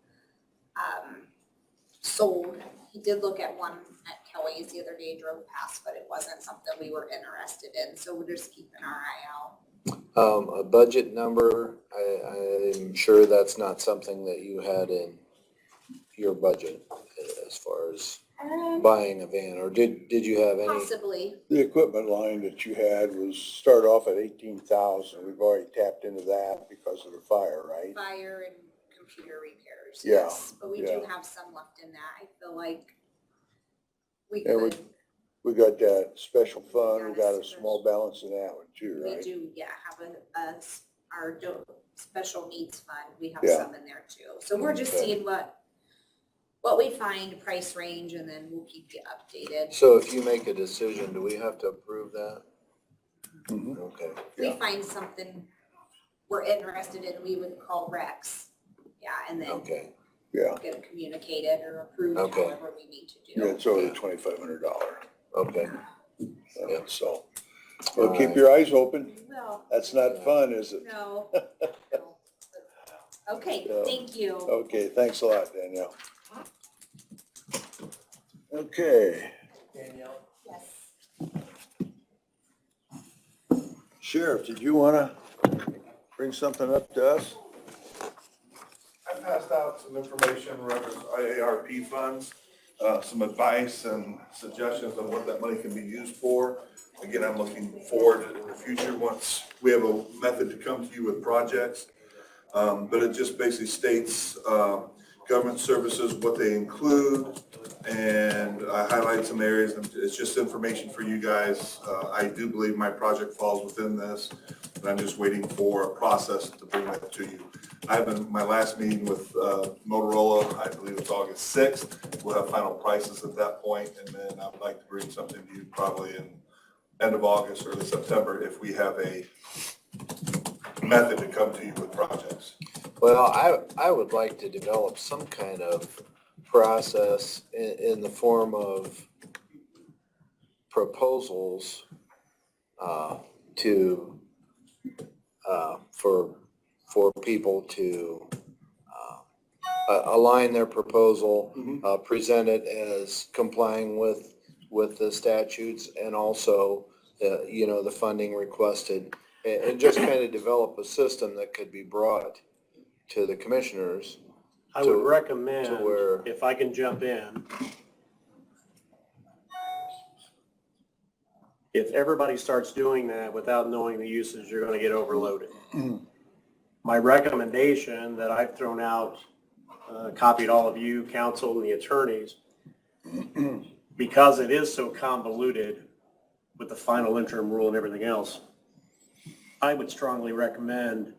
sold. He did look at one at Kelly's the other day, drove past, but it wasn't something we were interested in, so we're just keeping our eye out. A budget number, I'm sure that's not something that you had in your budget as far as buying a van, or did you have any? Possibly. The equipment line that you had was start off at 18,000. We've already tapped into that because of the fire, right? Fire and computer repairs, Yeah, yes, but we do yeah. have some left in that. I feel like we And could, we got that special fund, we got got a a small balance in that one too, we right? do, yeah, have our special needs fund, we have Yeah. some in there too. So we're just Okay. seeing what we find, price range, and then we'll keep you updated. So if you make a decision, do we have to approve that? Mhm. Okay. If we find something we're interested in, we would call Rex. Yeah, and then Okay, Yeah, get it communicated or approved, Okay. however we need to yeah, do. it's over $2,500. okay. Yeah. So, well, keep your eyes open. Well, That's not fun, is it? no. No. Okay, No. thank you. Okay, thanks a lot, Danielle. Okay, Yes. Sheriff, did you wanna bring something up to us? I passed out some information reference IARP funds, some advice and suggestions on what that money can be used for. Again, I'm looking forward in the future, once we have a method to come to you with projects. But it just basically states, government services, what they include, and I highlight some areas, and it's just information for you guys. I do believe my project falls within this, and I'm just waiting for a process to bring that to you. I have my last meeting with Motorola, I believe it's August 6th. We'll have final prices at that point, and then I would like to bring something to you probably in end of August, early September, if we have a method to come to you with projects. Well, I would like to develop some kind of process in the form of proposals for people to align their proposal, present it as complying with the statutes, and also, the funding requested, and just kind of develop a system that could be brought to the commissioners. I would To recommend, where- if I can jump in, if everybody starts doing that without knowing the usage, you're gonna get overloaded. My recommendation that I've thrown out, copied all of you, council, and the attorneys, because it is so convoluted with the final interim rule and everything else, I would strongly recommend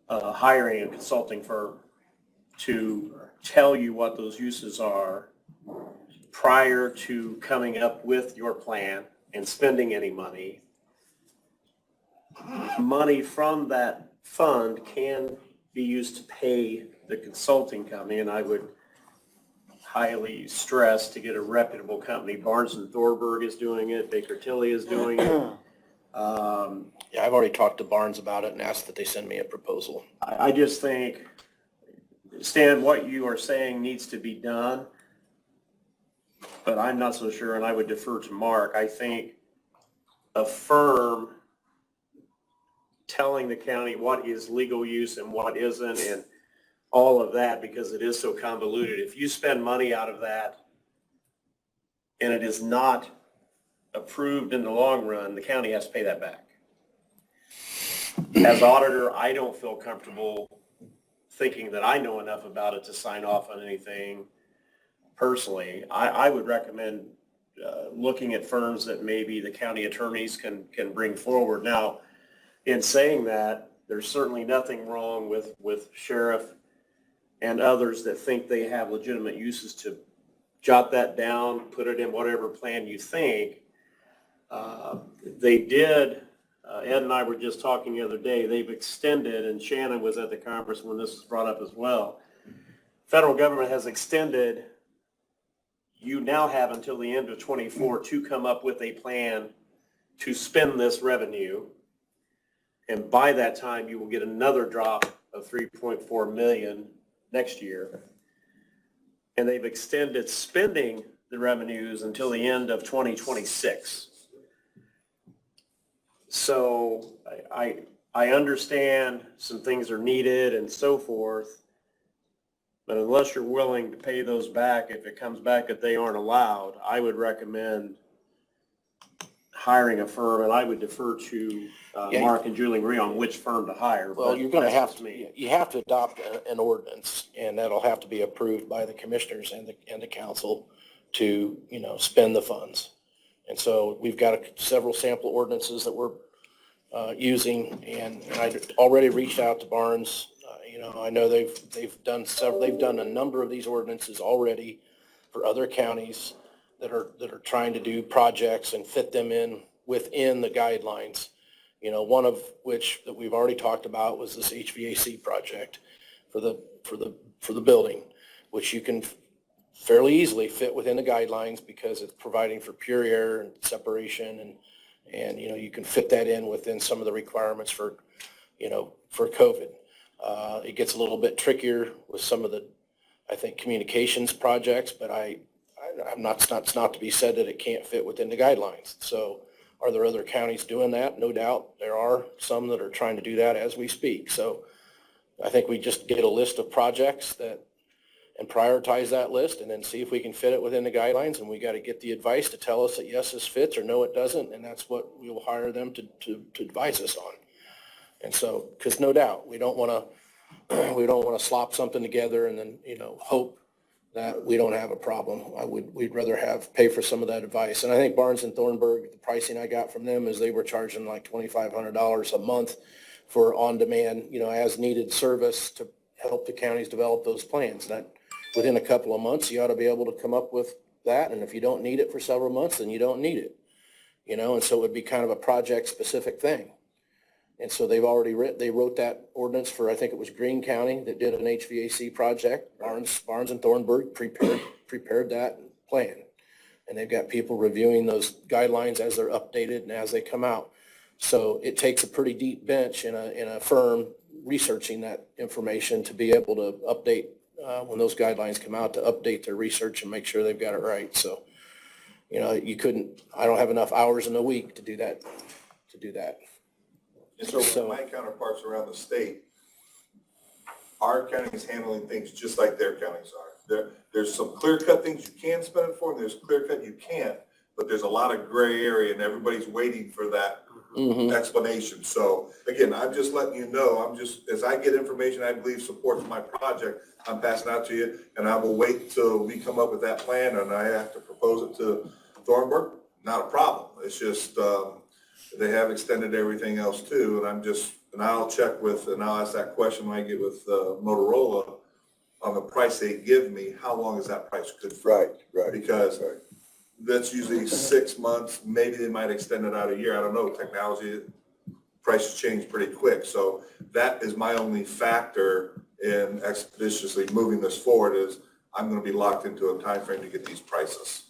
hiring a consulting firm to tell you what those uses are prior to coming up with your plan and spending any money. Money from that fund can be used to pay the consulting company, and I would highly stress to get a reputable company. Barnes and Thornburg is doing it, Baker Tilly is doing it. Yeah, I've already talked to Barnes about it and asked that they send me a proposal. I just think, Stan, what you are saying needs to be done, but I'm not so sure, and I would defer to Mark. I think a firm telling the county what is legal use and what isn't, and all of that, because it is so convoluted. If you spend money out of that and it is not approved in the long run, the county has to pay that back. As auditor, I don't feel comfortable thinking that I know enough about it to sign off on anything personally. I would recommend looking at firms that maybe the county attorneys can bring forward. Now, in saying that, there's certainly nothing wrong with sheriff and others that think they have legitimate uses to jot that down, put it in whatever plan you think. They did, Ed and I were just talking the other day, they've extended, and Shannon was at the conference when this was brought up as well. Federal government has extended, you now have until the end of '24 to come up with a plan to spend this revenue. And by that time, you will get another drop of 3.4 million next year. And they've extended spending the revenues until the end of 2026. So I understand some things are needed and so forth. But unless you're willing to pay those back, if it comes back that they aren't allowed, I would recommend hiring a firm, and I would defer to Yeah. Mark and Julie Marie on which firm to hire. Well, but you're gonna that's have just to, me. you have to adopt an ordinance, and that'll have to be approved by the commissioners and the council to, spend the funds. And so we've got several sample ordinances that we're using, and I already reached out to Barnes. I know they've done a number of these ordinances already for other counties that are trying to do projects and fit them in within the guidelines. One of which that we've already talked about was this HVAC project for the building, which you can fairly easily fit within the guidelines because it's providing for pure air and separation, and you can fit that in within some of the requirements for COVID. It gets a little bit trickier with some of the, I think, communications projects, but it's not to be said that it can't fit within the guidelines. So are there other counties doing that? No doubt. There are some that are trying to do that as we speak. So I think we just get a list of projects and prioritize that list and then see if we can fit it within the guidelines. And we got to get the advice to tell us that yes, this fits, or no, it doesn't. And that's what we will hire them to advise us on. And so, because no doubt, we don't want to slop something together and then, hope that we don't have a problem. We'd rather pay for some of that advice. And I think Barnes and Thornburg, the pricing I got from them is they were charging like $2,500 a month for on-demand, as needed service to help the counties develop those plans. That within a couple of months, you ought to be able to come up with that. And if you don't need it for several months, then you don't need it, and so it would be kind of a project specific thing. And so they wrote that ordinance for, I think it was Greene County that did an HVAC project. Barnes and Thornburg prepared that plan. And they've got people reviewing those guidelines as they're updated and as they come out. So it takes a pretty deep bench in a firm researching that information to be able to update, when those guidelines come out, to update their research and make sure they've got it right. So, I don't have enough hours in a week to do that. And so my counterparts around the state, our county is handling things just like their counties are. There's some clear-cut things you can spend it for, and there's clear-cut you can't, but there's a lot of gray area, and everybody's waiting for that explanation. So, again, I'm just letting you know, as I get information I believe supports my project, I'm passing out to you, and I will wait till we come up with that plan, and I have to propose it to Thornburg. Not a problem. It's just, they have extended everything else too, and I'll check with, and I'll ask that question when I get with Motorola on the price they give me, how long is that price good for? Right. Because that's usually 6 months, maybe they might extend it out a year, I don't know, technology, prices change pretty quick, so that is my only factor in expeditiously moving this forward is I'm gonna be locked into a time frame to get these prices.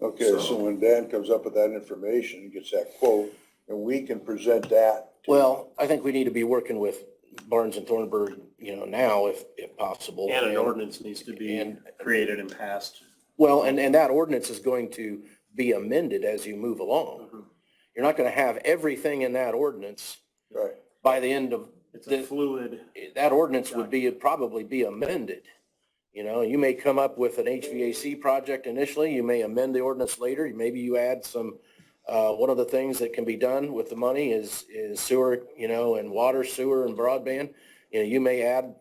Okay, so when Dan comes up with that information, and gets that quote, and we can present that. Well, I think we need to be working with Barnes and Thornburg, now if possible. And an ordinance needs to be created and passed. Well, and that ordinance is going to be amended as you move along. You're not going to have everything in that ordinance Right. by the end of. It's a fluid. That ordinance would probably be amended. You may come up with an HVAC project initially, you may amend the ordinance later, maybe you add some, one of the things that can be done with the money is sewer, and water, sewer, and broadband. You may add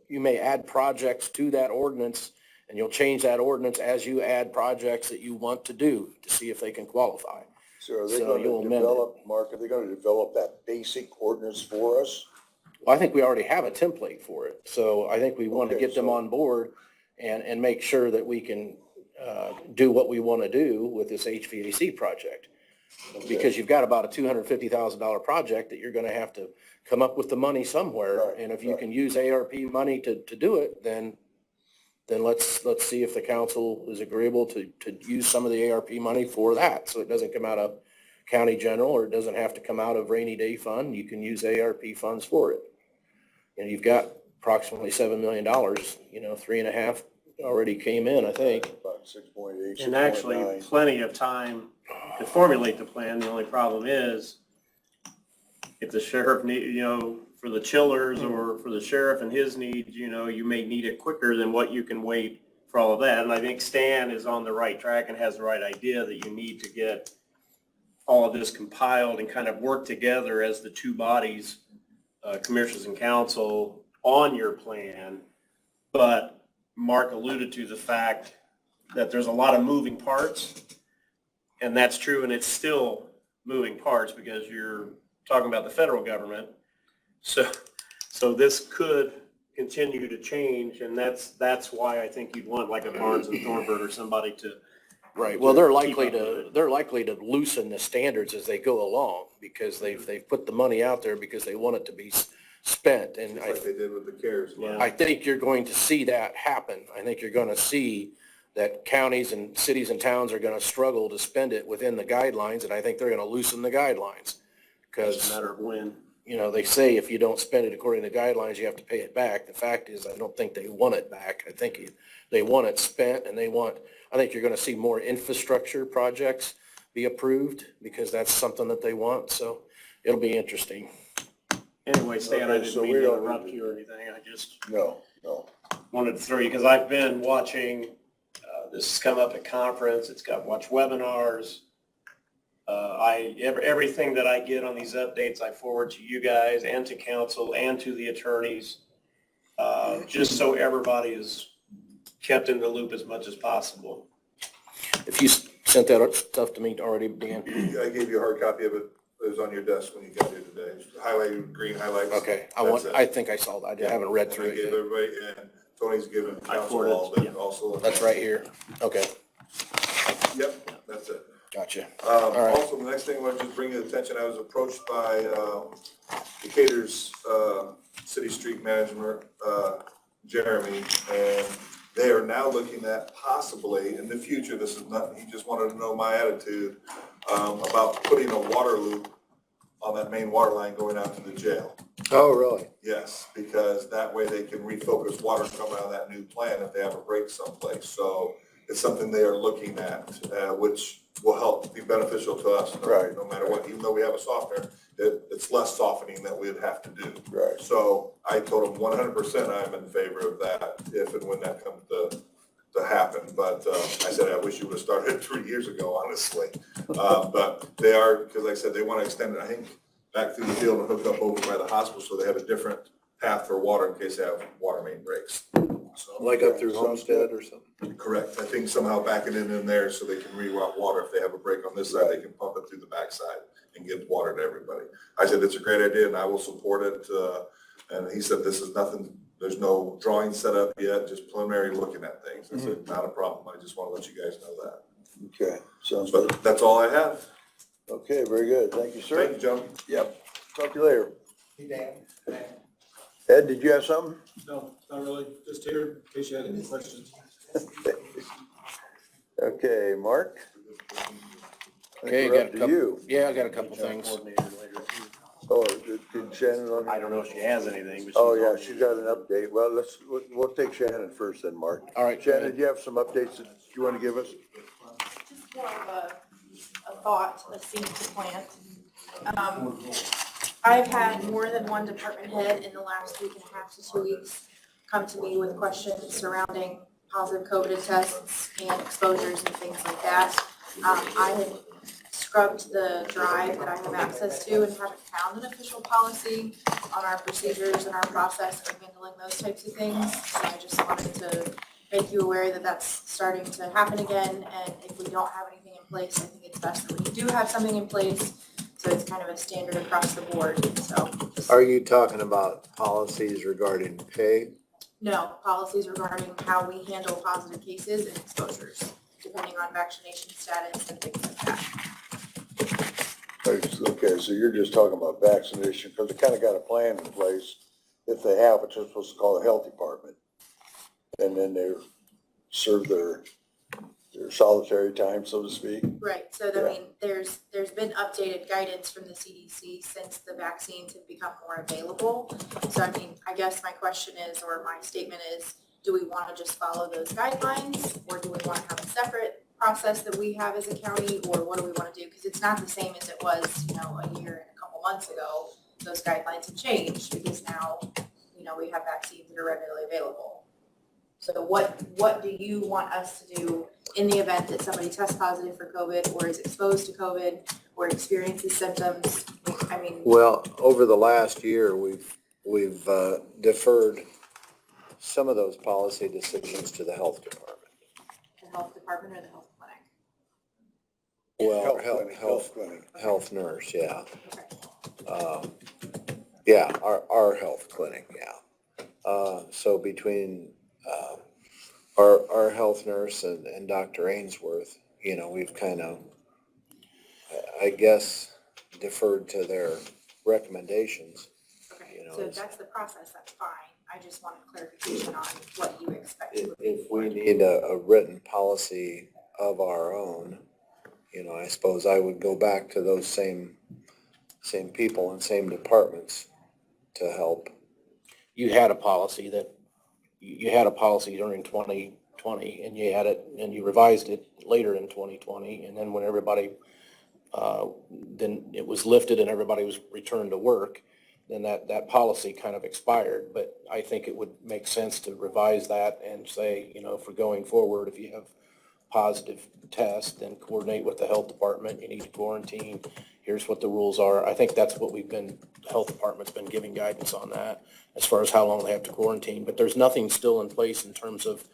you may add projects to that ordinance, and you'll change that ordinance as you add projects that you want to do to see if they can qualify. So are they So going you'll to amend it. develop, Mark, are they going to develop that basic ordinance for us? Well, I think we already have a template for it, so I think we want to Okay, get them so- on board and make sure that we can do what we want to do with this HVAC project. Because you've got about a $250,000 project that you're going to have to come up with the money somewhere. Right, And if you right. can use ARP money to do it, then let's see if the council is agreeable to use some of the ARP money for that. So it doesn't come out of county general, or it doesn't have to come out of rainy day fund. You can use ARP funds for it. And you've got approximately $7 million, 3.5 already came in, I think. About 6.8, And actually 6.9. plenty of time to formulate the plan. The only problem is if the sheriff need, for the chillers or for the sheriff and his needs, you may need it quicker than what you can wait for all of that. And I think Stan is on the right track and has the right idea that you need to get all of this compiled and kind of work together as the two bodies, commissioners and council, on your plan. But Mark alluded to the fact that there's a lot of moving parts, and that's true, and it's still moving parts because you're talking about the federal government. So this could continue to change, and that's why I think you'd want like a Barnes and Thornburg or somebody to. Right, well, they're likely to loosen the standards as they go along, because they've put the money out there because they want it to be spent, and Just like they did with the CARES. Yeah. I think you're going to see that happen. I think you're gonna see that counties and cities and towns are gonna struggle to spend it within the guidelines, and I think they're gonna loosen the guidelines. It's Cause, a matter of when. they say if you don't spend it according to guidelines, you have to pay it back. The fact is, I don't think they want it back. I think they want it spent, and I think you're gonna see more infrastructure projects be approved, because that's something that they want, so it'll be interesting. Anyway, Stan, I Okay, didn't so mean we to don't- interrupt you or anything. I just No. wanted to throw you, because I've been watching, this has come up at conference, it's got watch webinars. Everything that I get on these updates, I forward to you guys and to council and to the attorneys, just so everybody is kept in the loop as much as possible. If you sent that stuff to me already, Dan? I gave you a hard copy of it. It was on your desk when you got here today. Highlighted, green highlights. Okay, That's it. I think I saw that. I haven't read And through I it gave yet. everybody, and Tony's given I council forwarded all it, of it also. That's right here. Okay, Yep, that's it. gotcha. right. Also, the next thing I want to just bring to your attention, I was approached by Decatur's city street manager, Jeremy, and they are now looking at possibly, in the future, this is not, he just wanted to know my attitude, about putting a water loop on that main water line going out to the jail. Oh, really? Yes, because that way they can refocus water coming out of that new plant if they have a break someplace. So it's something they are looking at, which will help be beneficial to us. Right. No matter what, even though we have a softener, it's less softening that we'd have to do. Right. So I told them 100% I'm in favor of that if and when that comes to happen. But I said, I wish you would have started 3 years ago, honestly. But they are, because like I said, they want to extend it, I think, back through the field and hook up over by the hospital, so they have a different path for water in case they have water main breaks. So, Like up through Homestead or something? correct. I think somehow backing it in there so they can reroute water. If they have a break on this side, they can pump it through the backside and get water to everybody. I said, it's a great idea and I will support it. And he said, this is nothing, there's no drawing set up yet, just preliminary looking at things. I said, not a problem. I just want to let you guys know that. Okay, sounds good. But that's all I have. Okay, very good. Thank you, sir. Thank you, gentlemen. Yep. Talk to you later. Ed, did you have something? No, not really, just here in case you had any questions. Okay, Mark? I think Okay, we're got up a to couple, you. yeah, I got a couple things. Oh, did Shannon on? I don't know if she has anything, but. Oh, yeah, she's got an update. Well, we'll take Shannon first then, Mark. All right. Shannon, do you have some updates that you want to give us? Just more of a thought, a seed to plant. I've had more than one department head in the last week and a half to 2 weeks come to me with questions surrounding positive COVID tests and exposures and things like that. I had scrubbed the drive that I have access to and haven't found an official policy on our procedures and our process for handling those types of things. So I just wanted to make you aware that that's starting to happen again, and if we don't have anything in place, I think it's best that we do have something in place, so it's kind of a standard across the board, so. Are you talking about policies regarding pay? No, policies regarding how we handle positive cases and exposures, depending on vaccination status and things like that. Okay, so you're just talking about vaccination, because they kind of got a plan in place. If they have, which they're supposed to call the health department. And then they serve their solitary time, so to speak. Right, so I mean, there's been updated guidance from the CDC since the vaccines have become more available. So I mean, I guess my question is, or my statement is, do we want to just follow those guidelines? Or do we want to have a separate process that we have as a county, or what do we want to do? Because it's not the same as it was, a year and a couple months ago. those guidelines have changed because now, you know, we have vaccines that are readily available. So what do you want us to do in the event that somebody tests positive for COVID or is exposed to COVID or experiences symptoms? I mean, Well, over the last year, we've deferred some of those policy decisions to the health department. the health department or the health clinic? Well, Health clinic. health nurse, yeah. Okay. Yeah, our health clinic, yeah. So between, our health nurse and Dr. Ainsworth, you know, we've kind of, I guess, deferred to their recommendations. Okay, You know, so if it's- that's the process, that's fine. I just wanted clarification on what you expect to If we need a written policy of our own, you know, I suppose I would go back to those same people and same departments to help. You had a policy during 2020 and you had it, and you revised it later in 2020. And then when everybody, then it was lifted and everybody was returned to work, then that policy kind of expired. But I think it would make sense to revise that and say, you know, for going forward, if you have positive test, then coordinate with the health department. You need to quarantine. Here's what the rules are. I think that's what the health department's been giving guidance on that as far as how long they have to quarantine. But there's nothing still in place in terms of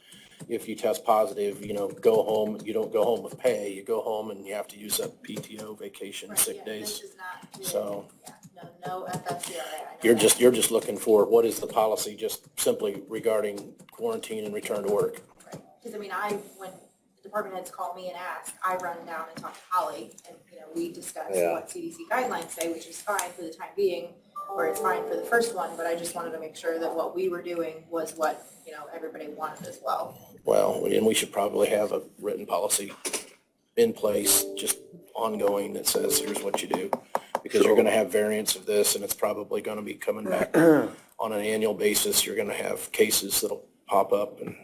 if you test positive, you know, go home. You don't go home with pay. You go home and you have to use up PTO, vacation, Right, sick yeah, days. This is not. So- Yeah, no FSCRA. I know You're that. just looking for what is the policy just simply regarding quarantine and return to work. Right, because I mean, when department heads call me and ask, I run down and talk to Holly, and, you know, we discuss Yeah. what CDC guidelines say, which is fine for the time being, or it's fine for the first one, but I just wanted to make sure that what we were doing was what, you know, everybody wanted as well. Well, and we should probably have a written policy in place, just ongoing, that says, here's what you do. Because you're gonna have variants of this, and it's probably gonna be coming back on an annual basis. You're gonna have cases that'll pop up, and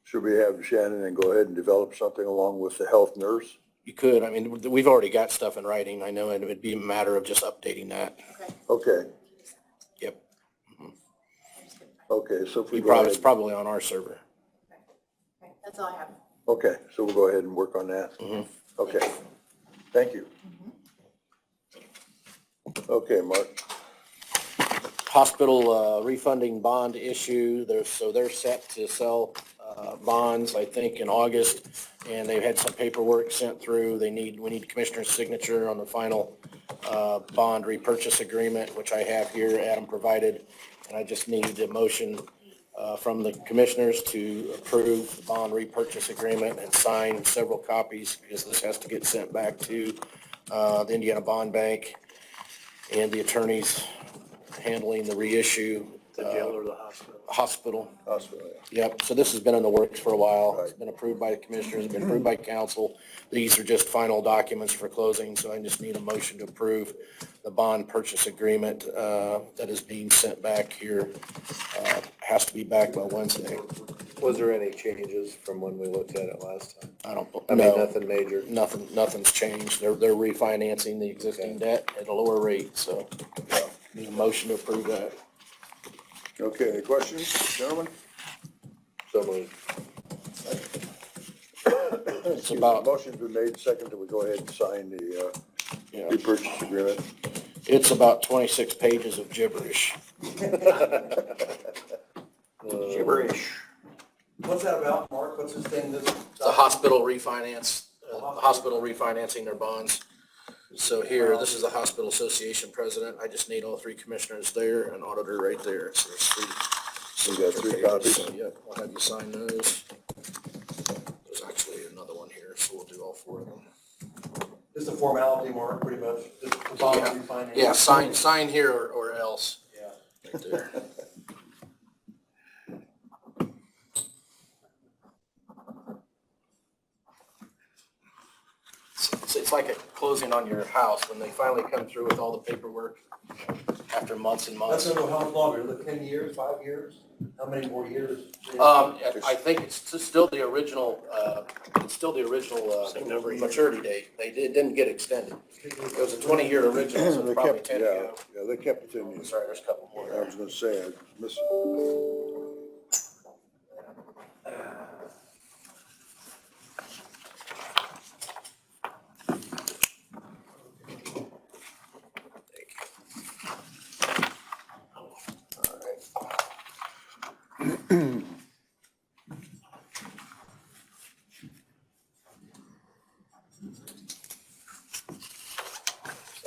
Should we have Shannon and go ahead and develop something along with the health nurse? you could, I mean, we've already got stuff in writing, I know, and it'd be a matter of just updating that. Okay. Okay, Yep. I just couldn't find okay, so if we We go probably, it's ahead, probably on our server. it. Okay, that's all I have. okay, so we'll go ahead and work on that. Mhm. Okay, thank you. Okay, Mark. Hospital refunding bond issue, they're set to sell bonds, I think, in August, and they've had some paperwork sent through. We need commissioner's signature on the final bond repurchase agreement, which I have here, Adam provided, and I just need a motion from the commissioners to approve the bond repurchase agreement and sign several copies, because this has to get sent back to the Indiana Bond Bank and the attorneys handling the reissue. The jail or the hospital? Hospital. Hospital, yeah. Yep, so this has been in the works for a while. It's Right. been approved by the commissioners, it's been approved by council. These are just final documents for closing, so I just need a motion to approve the bond purchase agreement that is being sent back here. Has to be back by Wednesday. Was there any changes from when we looked at it last time? I don't, I mean, no, nothing major? nothing's changed. They're refinancing the existing debt at a lower rate, so need a motion to approve that. Okay, any questions, gentlemen? So moved. It's about, Motion's been made, second, that we go ahead and sign the yeah, repurchase agreement. it's about 26 pages of gibberish. Gibberish. What's that about, Mark? What's this thing that's? The hospital refinance, the hospital refinancing their bonds. So here, this is the hospital association president. I just need all three commissioners there and auditor right there. So there's three. You got three copies? So, yep, I'll have you sign those. There's actually another one here, so we'll do all four of them. Just a formality, Mark, pretty much. Just the bond Yeah. refinance. Yeah, sign here or else. Yeah. Right there. It's like a closing on your house, when they finally come through with all the paperwork after months and months. That's gonna go how long? 10 years, 5 years? How many more years? I think it's still the original, maturity date. It didn't get extended. It was a 20-year original, so They it's probably kept, 10 yeah, ago. yeah, they kept it in you. Sorry, there's a couple more I there. was gonna say, I missed.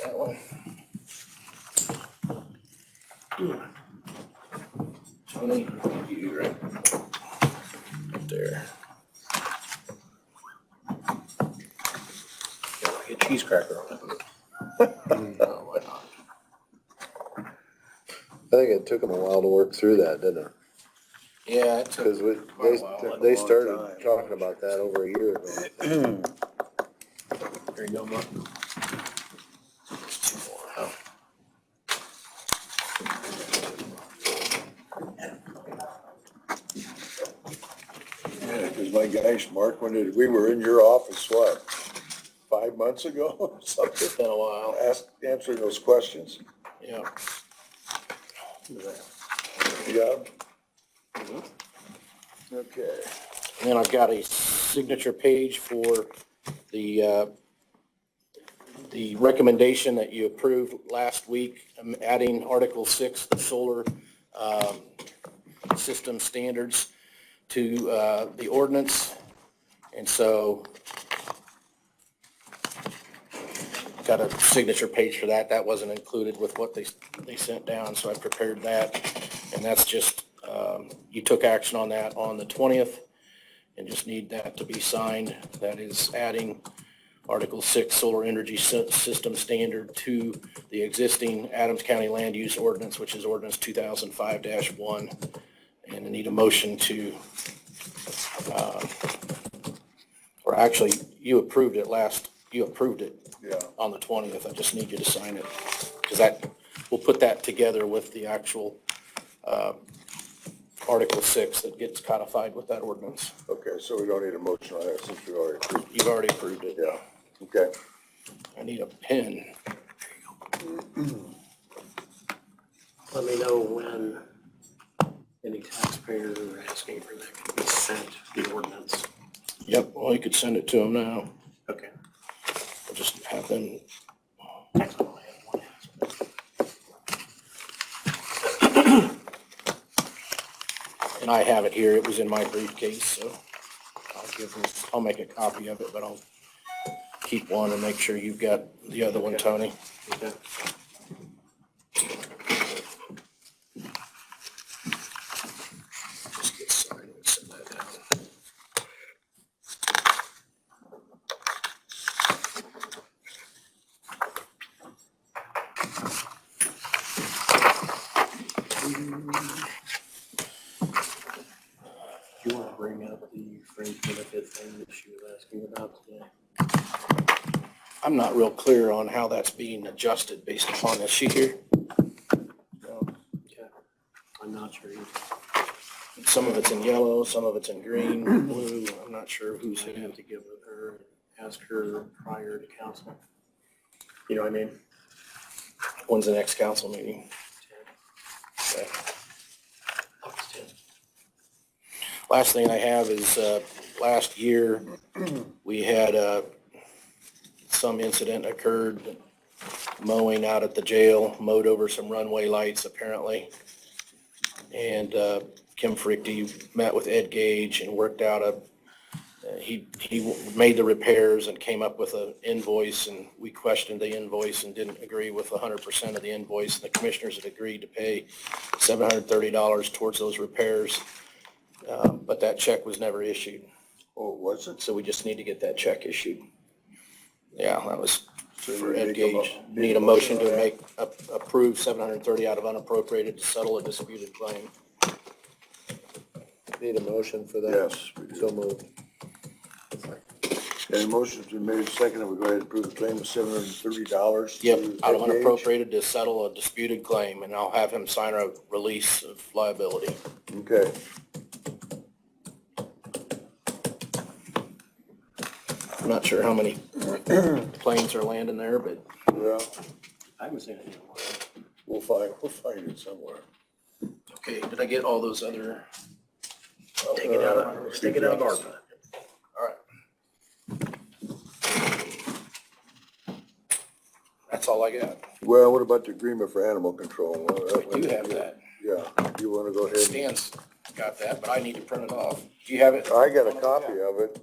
That one. Tony, you right there. Got like a cheese cracker on it. Oh, why not? I think it took them a while to work through that, didn't it? Yeah, it took Because quite a while. they long started time. talking about that over a year ago. There you go, Mark. There's two more. Oh. Yeah, because my gosh, Mark, we were in your office, what, 5 months ago or something? It's been a while. Answering those questions? Yeah. Yeah. Okay. And then I've got a signature page for the recommendation that you approved last week, adding Article 6, the solar system standards to the ordinance. And so got a signature page for that. That wasn't included with what they sent down, so I prepared that. And that's just, you took action on that on the 20th and just need that to be signed. That is adding Article 6 Solar Energy System Standard to the existing Adams County Land Use Ordinance, which is Ordinance 2005-1. And I need a motion to, or actually, you approved it Yeah. on the 20th. I just need you to sign it, because we'll put that together with the actual Article 6 that gets codified with that ordinance. Okay, so we don't need a motion on that since we already approved it. You've already approved it. Yeah, okay. I need a pen. Let me know when any taxpayer asking for that can be sent the ordinance. Yep, well, you could send it to them now. Okay. I'll just have them. And I have it here. It was in my briefcase, so I'll make a copy of it, but I'll keep one and make sure you've got the other one, Tony. Okay. Just get signed and send that down. Do you want to bring up the fringe benefit thing that she was asking about today? I'm not real clear on how that's being adjusted based upon this sheet here. Okay. I'm not sure either. Some of it's in yellow, some of it's in green, blue. I'm not sure who's I'd in have it. to get with her, ask her prior to council. You know what I mean? When's the next council meeting? Okay. August 10th. Last thing I have is, last year, we had, some incident occurred, mowing out at the jail, mowed over some runway lights apparently. And, Kim Frichte met with Ed Gage and worked out he made the repairs and came up with an invoice, and we questioned the invoice and didn't agree with 100% of the invoice. And the commissioners had agreed to pay $730 towards those repairs. But that check was never issued. Oh, was it? So we just need to get that check issued. Yeah, that was So for you Ed make a Gage. mo- Need a motion to approve $730 out of unappropriated to settle a disputed claim. Need a motion for that? Yes, we do. So moved. And motion's been made second, we go ahead and approve the claim of $730. Yep, out of unappropriated to settle a disputed claim, and I'll have him sign a release of liability. Okay. I'm not sure how many planes are landing there, but Yeah, I haven't seen it. we'll find it somewhere. okay, did I get all those other? Take it out of ARPA. All right. That's all I got. Well, what about the agreement for animal control? I do have that. Yeah, you wanna go ahead? Stan's got that, but I need to print it off. Do you have it? I got a copy of it.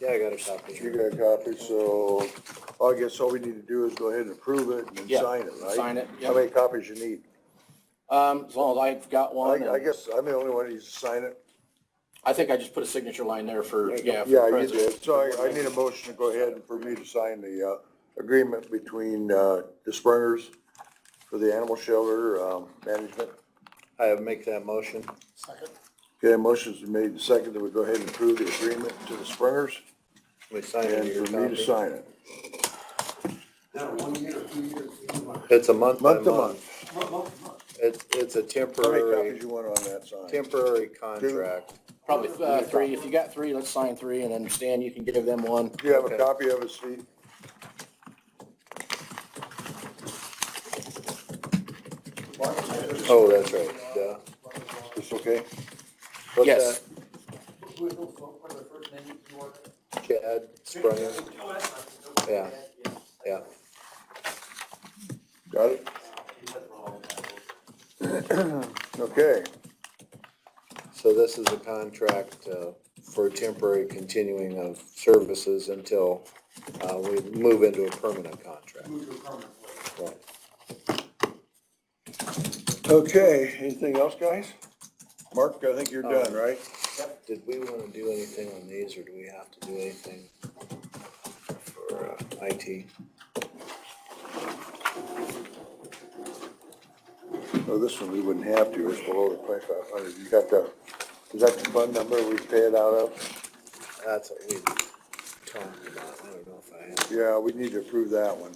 Yeah, I got a copy You here. got a copy, so I guess all we need to do is go ahead and approve it and then Yeah, sign it, right? sign it, How yep. many copies you need? As long as I've got one. I and guess I'm the only one who needs to sign it. I think I just put a signature line there for, yeah. for Yeah, you president. did. So I need a motion to go ahead and for me to sign the, agreement between, the Springers for the animal shelter, management. I make that motion. Second. Okay, motion's been made and seconded, we go ahead and approve the agreement to the Springers We sign it and in your for me to copy. sign it. It's a month by Month to month. month. It's a How many temporary, copies you want on that sign? temporary contract. Probably, three. If you got three, let's sign three, and then Stan, you can give them one. Do you have a Okay. copy of it, Steve? Oh, that's right, yeah. It's okay? What's Yes. that? Chad Springer. Yeah, yeah. Got it? Okay, So this is a contract, for temporary continuing of services until, we move into a permanent contract. Right. okay, anything else, guys? Mark, I think you're done, right? Did we wanna do anything on these, or do we have to do anything for, IT? No, this one we wouldn't have to, it's below the 2,500. You got the, is that the fund number we pay it out of? That's what we talked about, I don't know if I have. Yeah, we need to approve that one.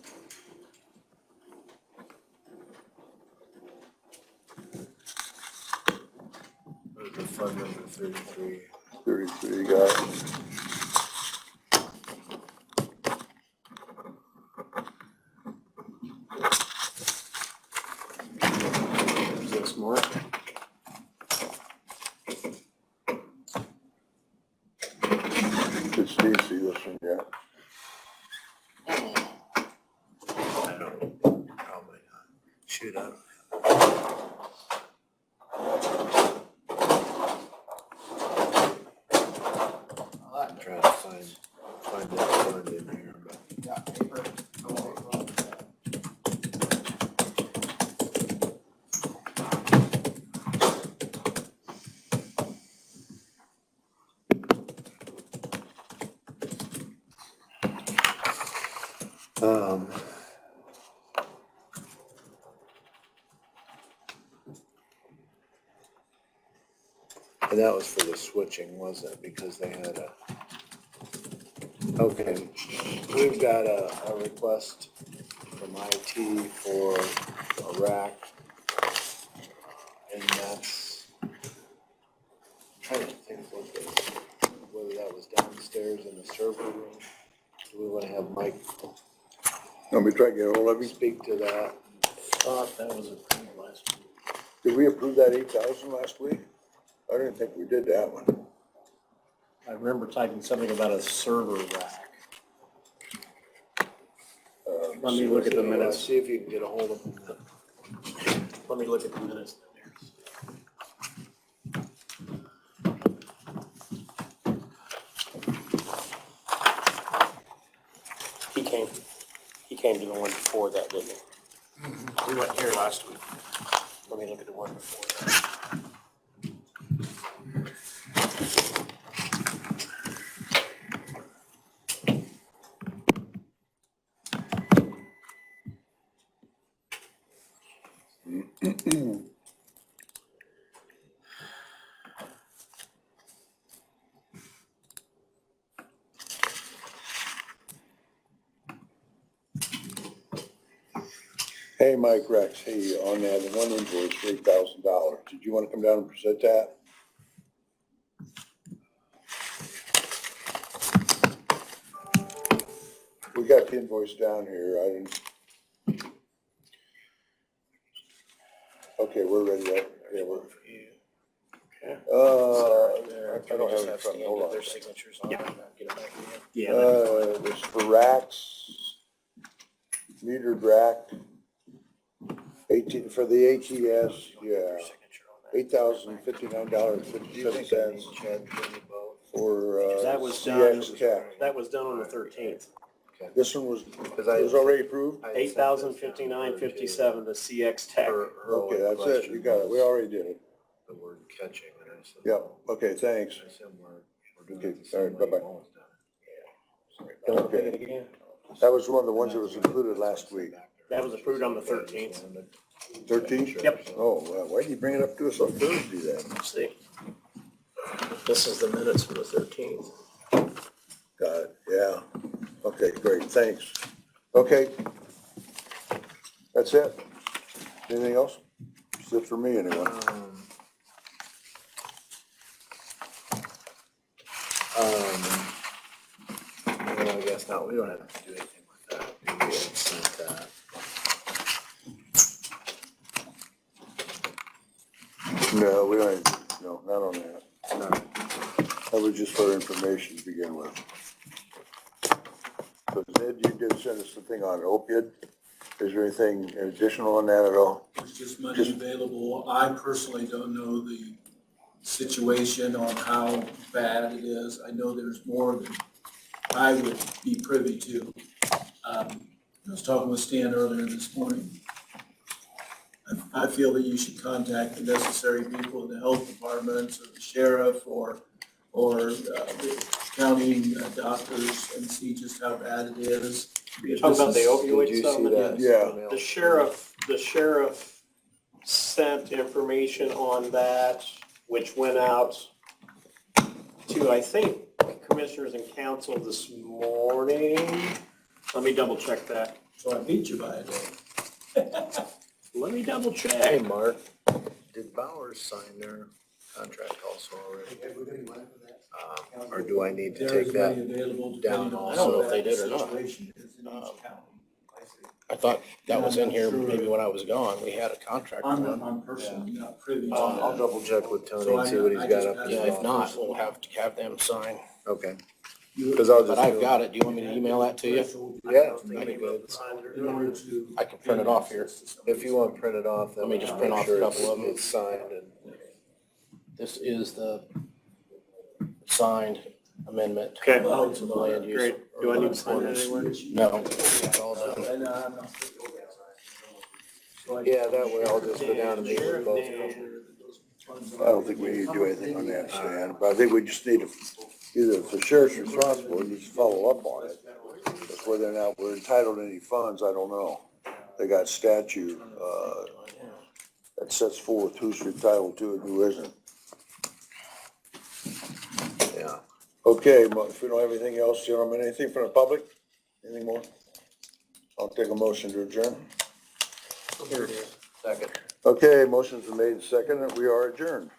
The fund number 33. 33, you got it. Is this Mark? Did Steve see this one yet? Probably not. Shoot up. I'm trying to find that fund in here, but. And that was for the switching, wasn't it? Because they had a, okay, we've got a request from IT for a rack. And that's, trying to think whether that was downstairs in the server room. Do we want to have Mike Let me try to get a hold of you. speak to that? Thought that was approved last week. Did we approve that 8,000 last week? I didn't think we did that one. I remember typing something about a server rack. Let me look at the minutes. See if you can get a hold of him. Let me look at the minutes. He came to the one before that, didn't he? We went here last week. Let me look at the one before that. Hey, Mike Rex, hey, on that one invoice for $8,000, did you want to come down and present that? We got the invoice down here, I didn't. Okay, we're ready, yeah, we're. I don't have it in front of me, hold on. Their signatures on it. Get it back in. Yeah. This for racks, metered rack, 18, for the ATS, yeah, $8,059.57 for, That was CX Tech. That was done on the 13th. This one was already approved? 8,059.57 to CX Tech. Okay, that's it, you got it, we already did it. The word catching, and I said. Yep, okay, thanks. I said, we're Okay, doing it. all right, bye-bye. Don't pay it again. That was one of the ones that was included last week. That was approved on the 13th. 13th? Yep. Oh, well, why'd you bring it up to us on Thursday then? Let's see. This is the minutes for the 13th. Got it, yeah. Okay, great, thanks. Okay. That's it. Anything else? That's it for me anyway. Well, I guess not, we don't have to do anything with that. We had sent that. No, we don't, no, not on that. No. That was just for information to begin with. So Ned, you did send us the thing on opioid. Is there anything additional on that at all? There's just money available. I personally don't know the situation on how bad it is. I know there's more than I would be privy to. I was talking with Stan earlier this morning. I feel that you should contact the necessary people in the health departments or the sheriff or the county doctors and see just how bad it is. You're talking about the Did opioid you see settlement? that? Yeah. The sheriff sent information on that, which went out to, I think, commissioners and council this morning. Let me double check that. So I beat you by a day. Let me double Hey, check. Mark, did Bowers sign their contract also already? Or do I need to take that? down I don't know if they did or not. I thought that was in here maybe when I was gone. We had a contract for them. I'm personally not privy to I'll that. double check with So Tony and see what he's got up. Yeah, if not, we'll have to have them sign. Okay. Cause I'll But just. I've got it. Do you want me to email that to you? Yeah, that'd be good. In order to. I can print it off here. If you want to print it off, then Let me just print off a couple of them. It's signed and. This is the signed amendment. Okay. To the land use. Great. Do I need to sign that anywhere? No, it's all done. Yeah, that way I'll just go down and meet with both of them. I don't think we need to do anything on that, Stan, but I think we just need to, either if the sheriff's responsible, you just follow up on it. But whether or not we're entitled to any funds, I don't know. They got statute, that sets forth who's entitled to it and who isn't. Yeah. Okay, if we don't have anything else, gentlemen, anything from the public? Anything more? I'll take a motion to adjourn. Here it is. Second. Okay, motions are made and seconded, we are adjourned.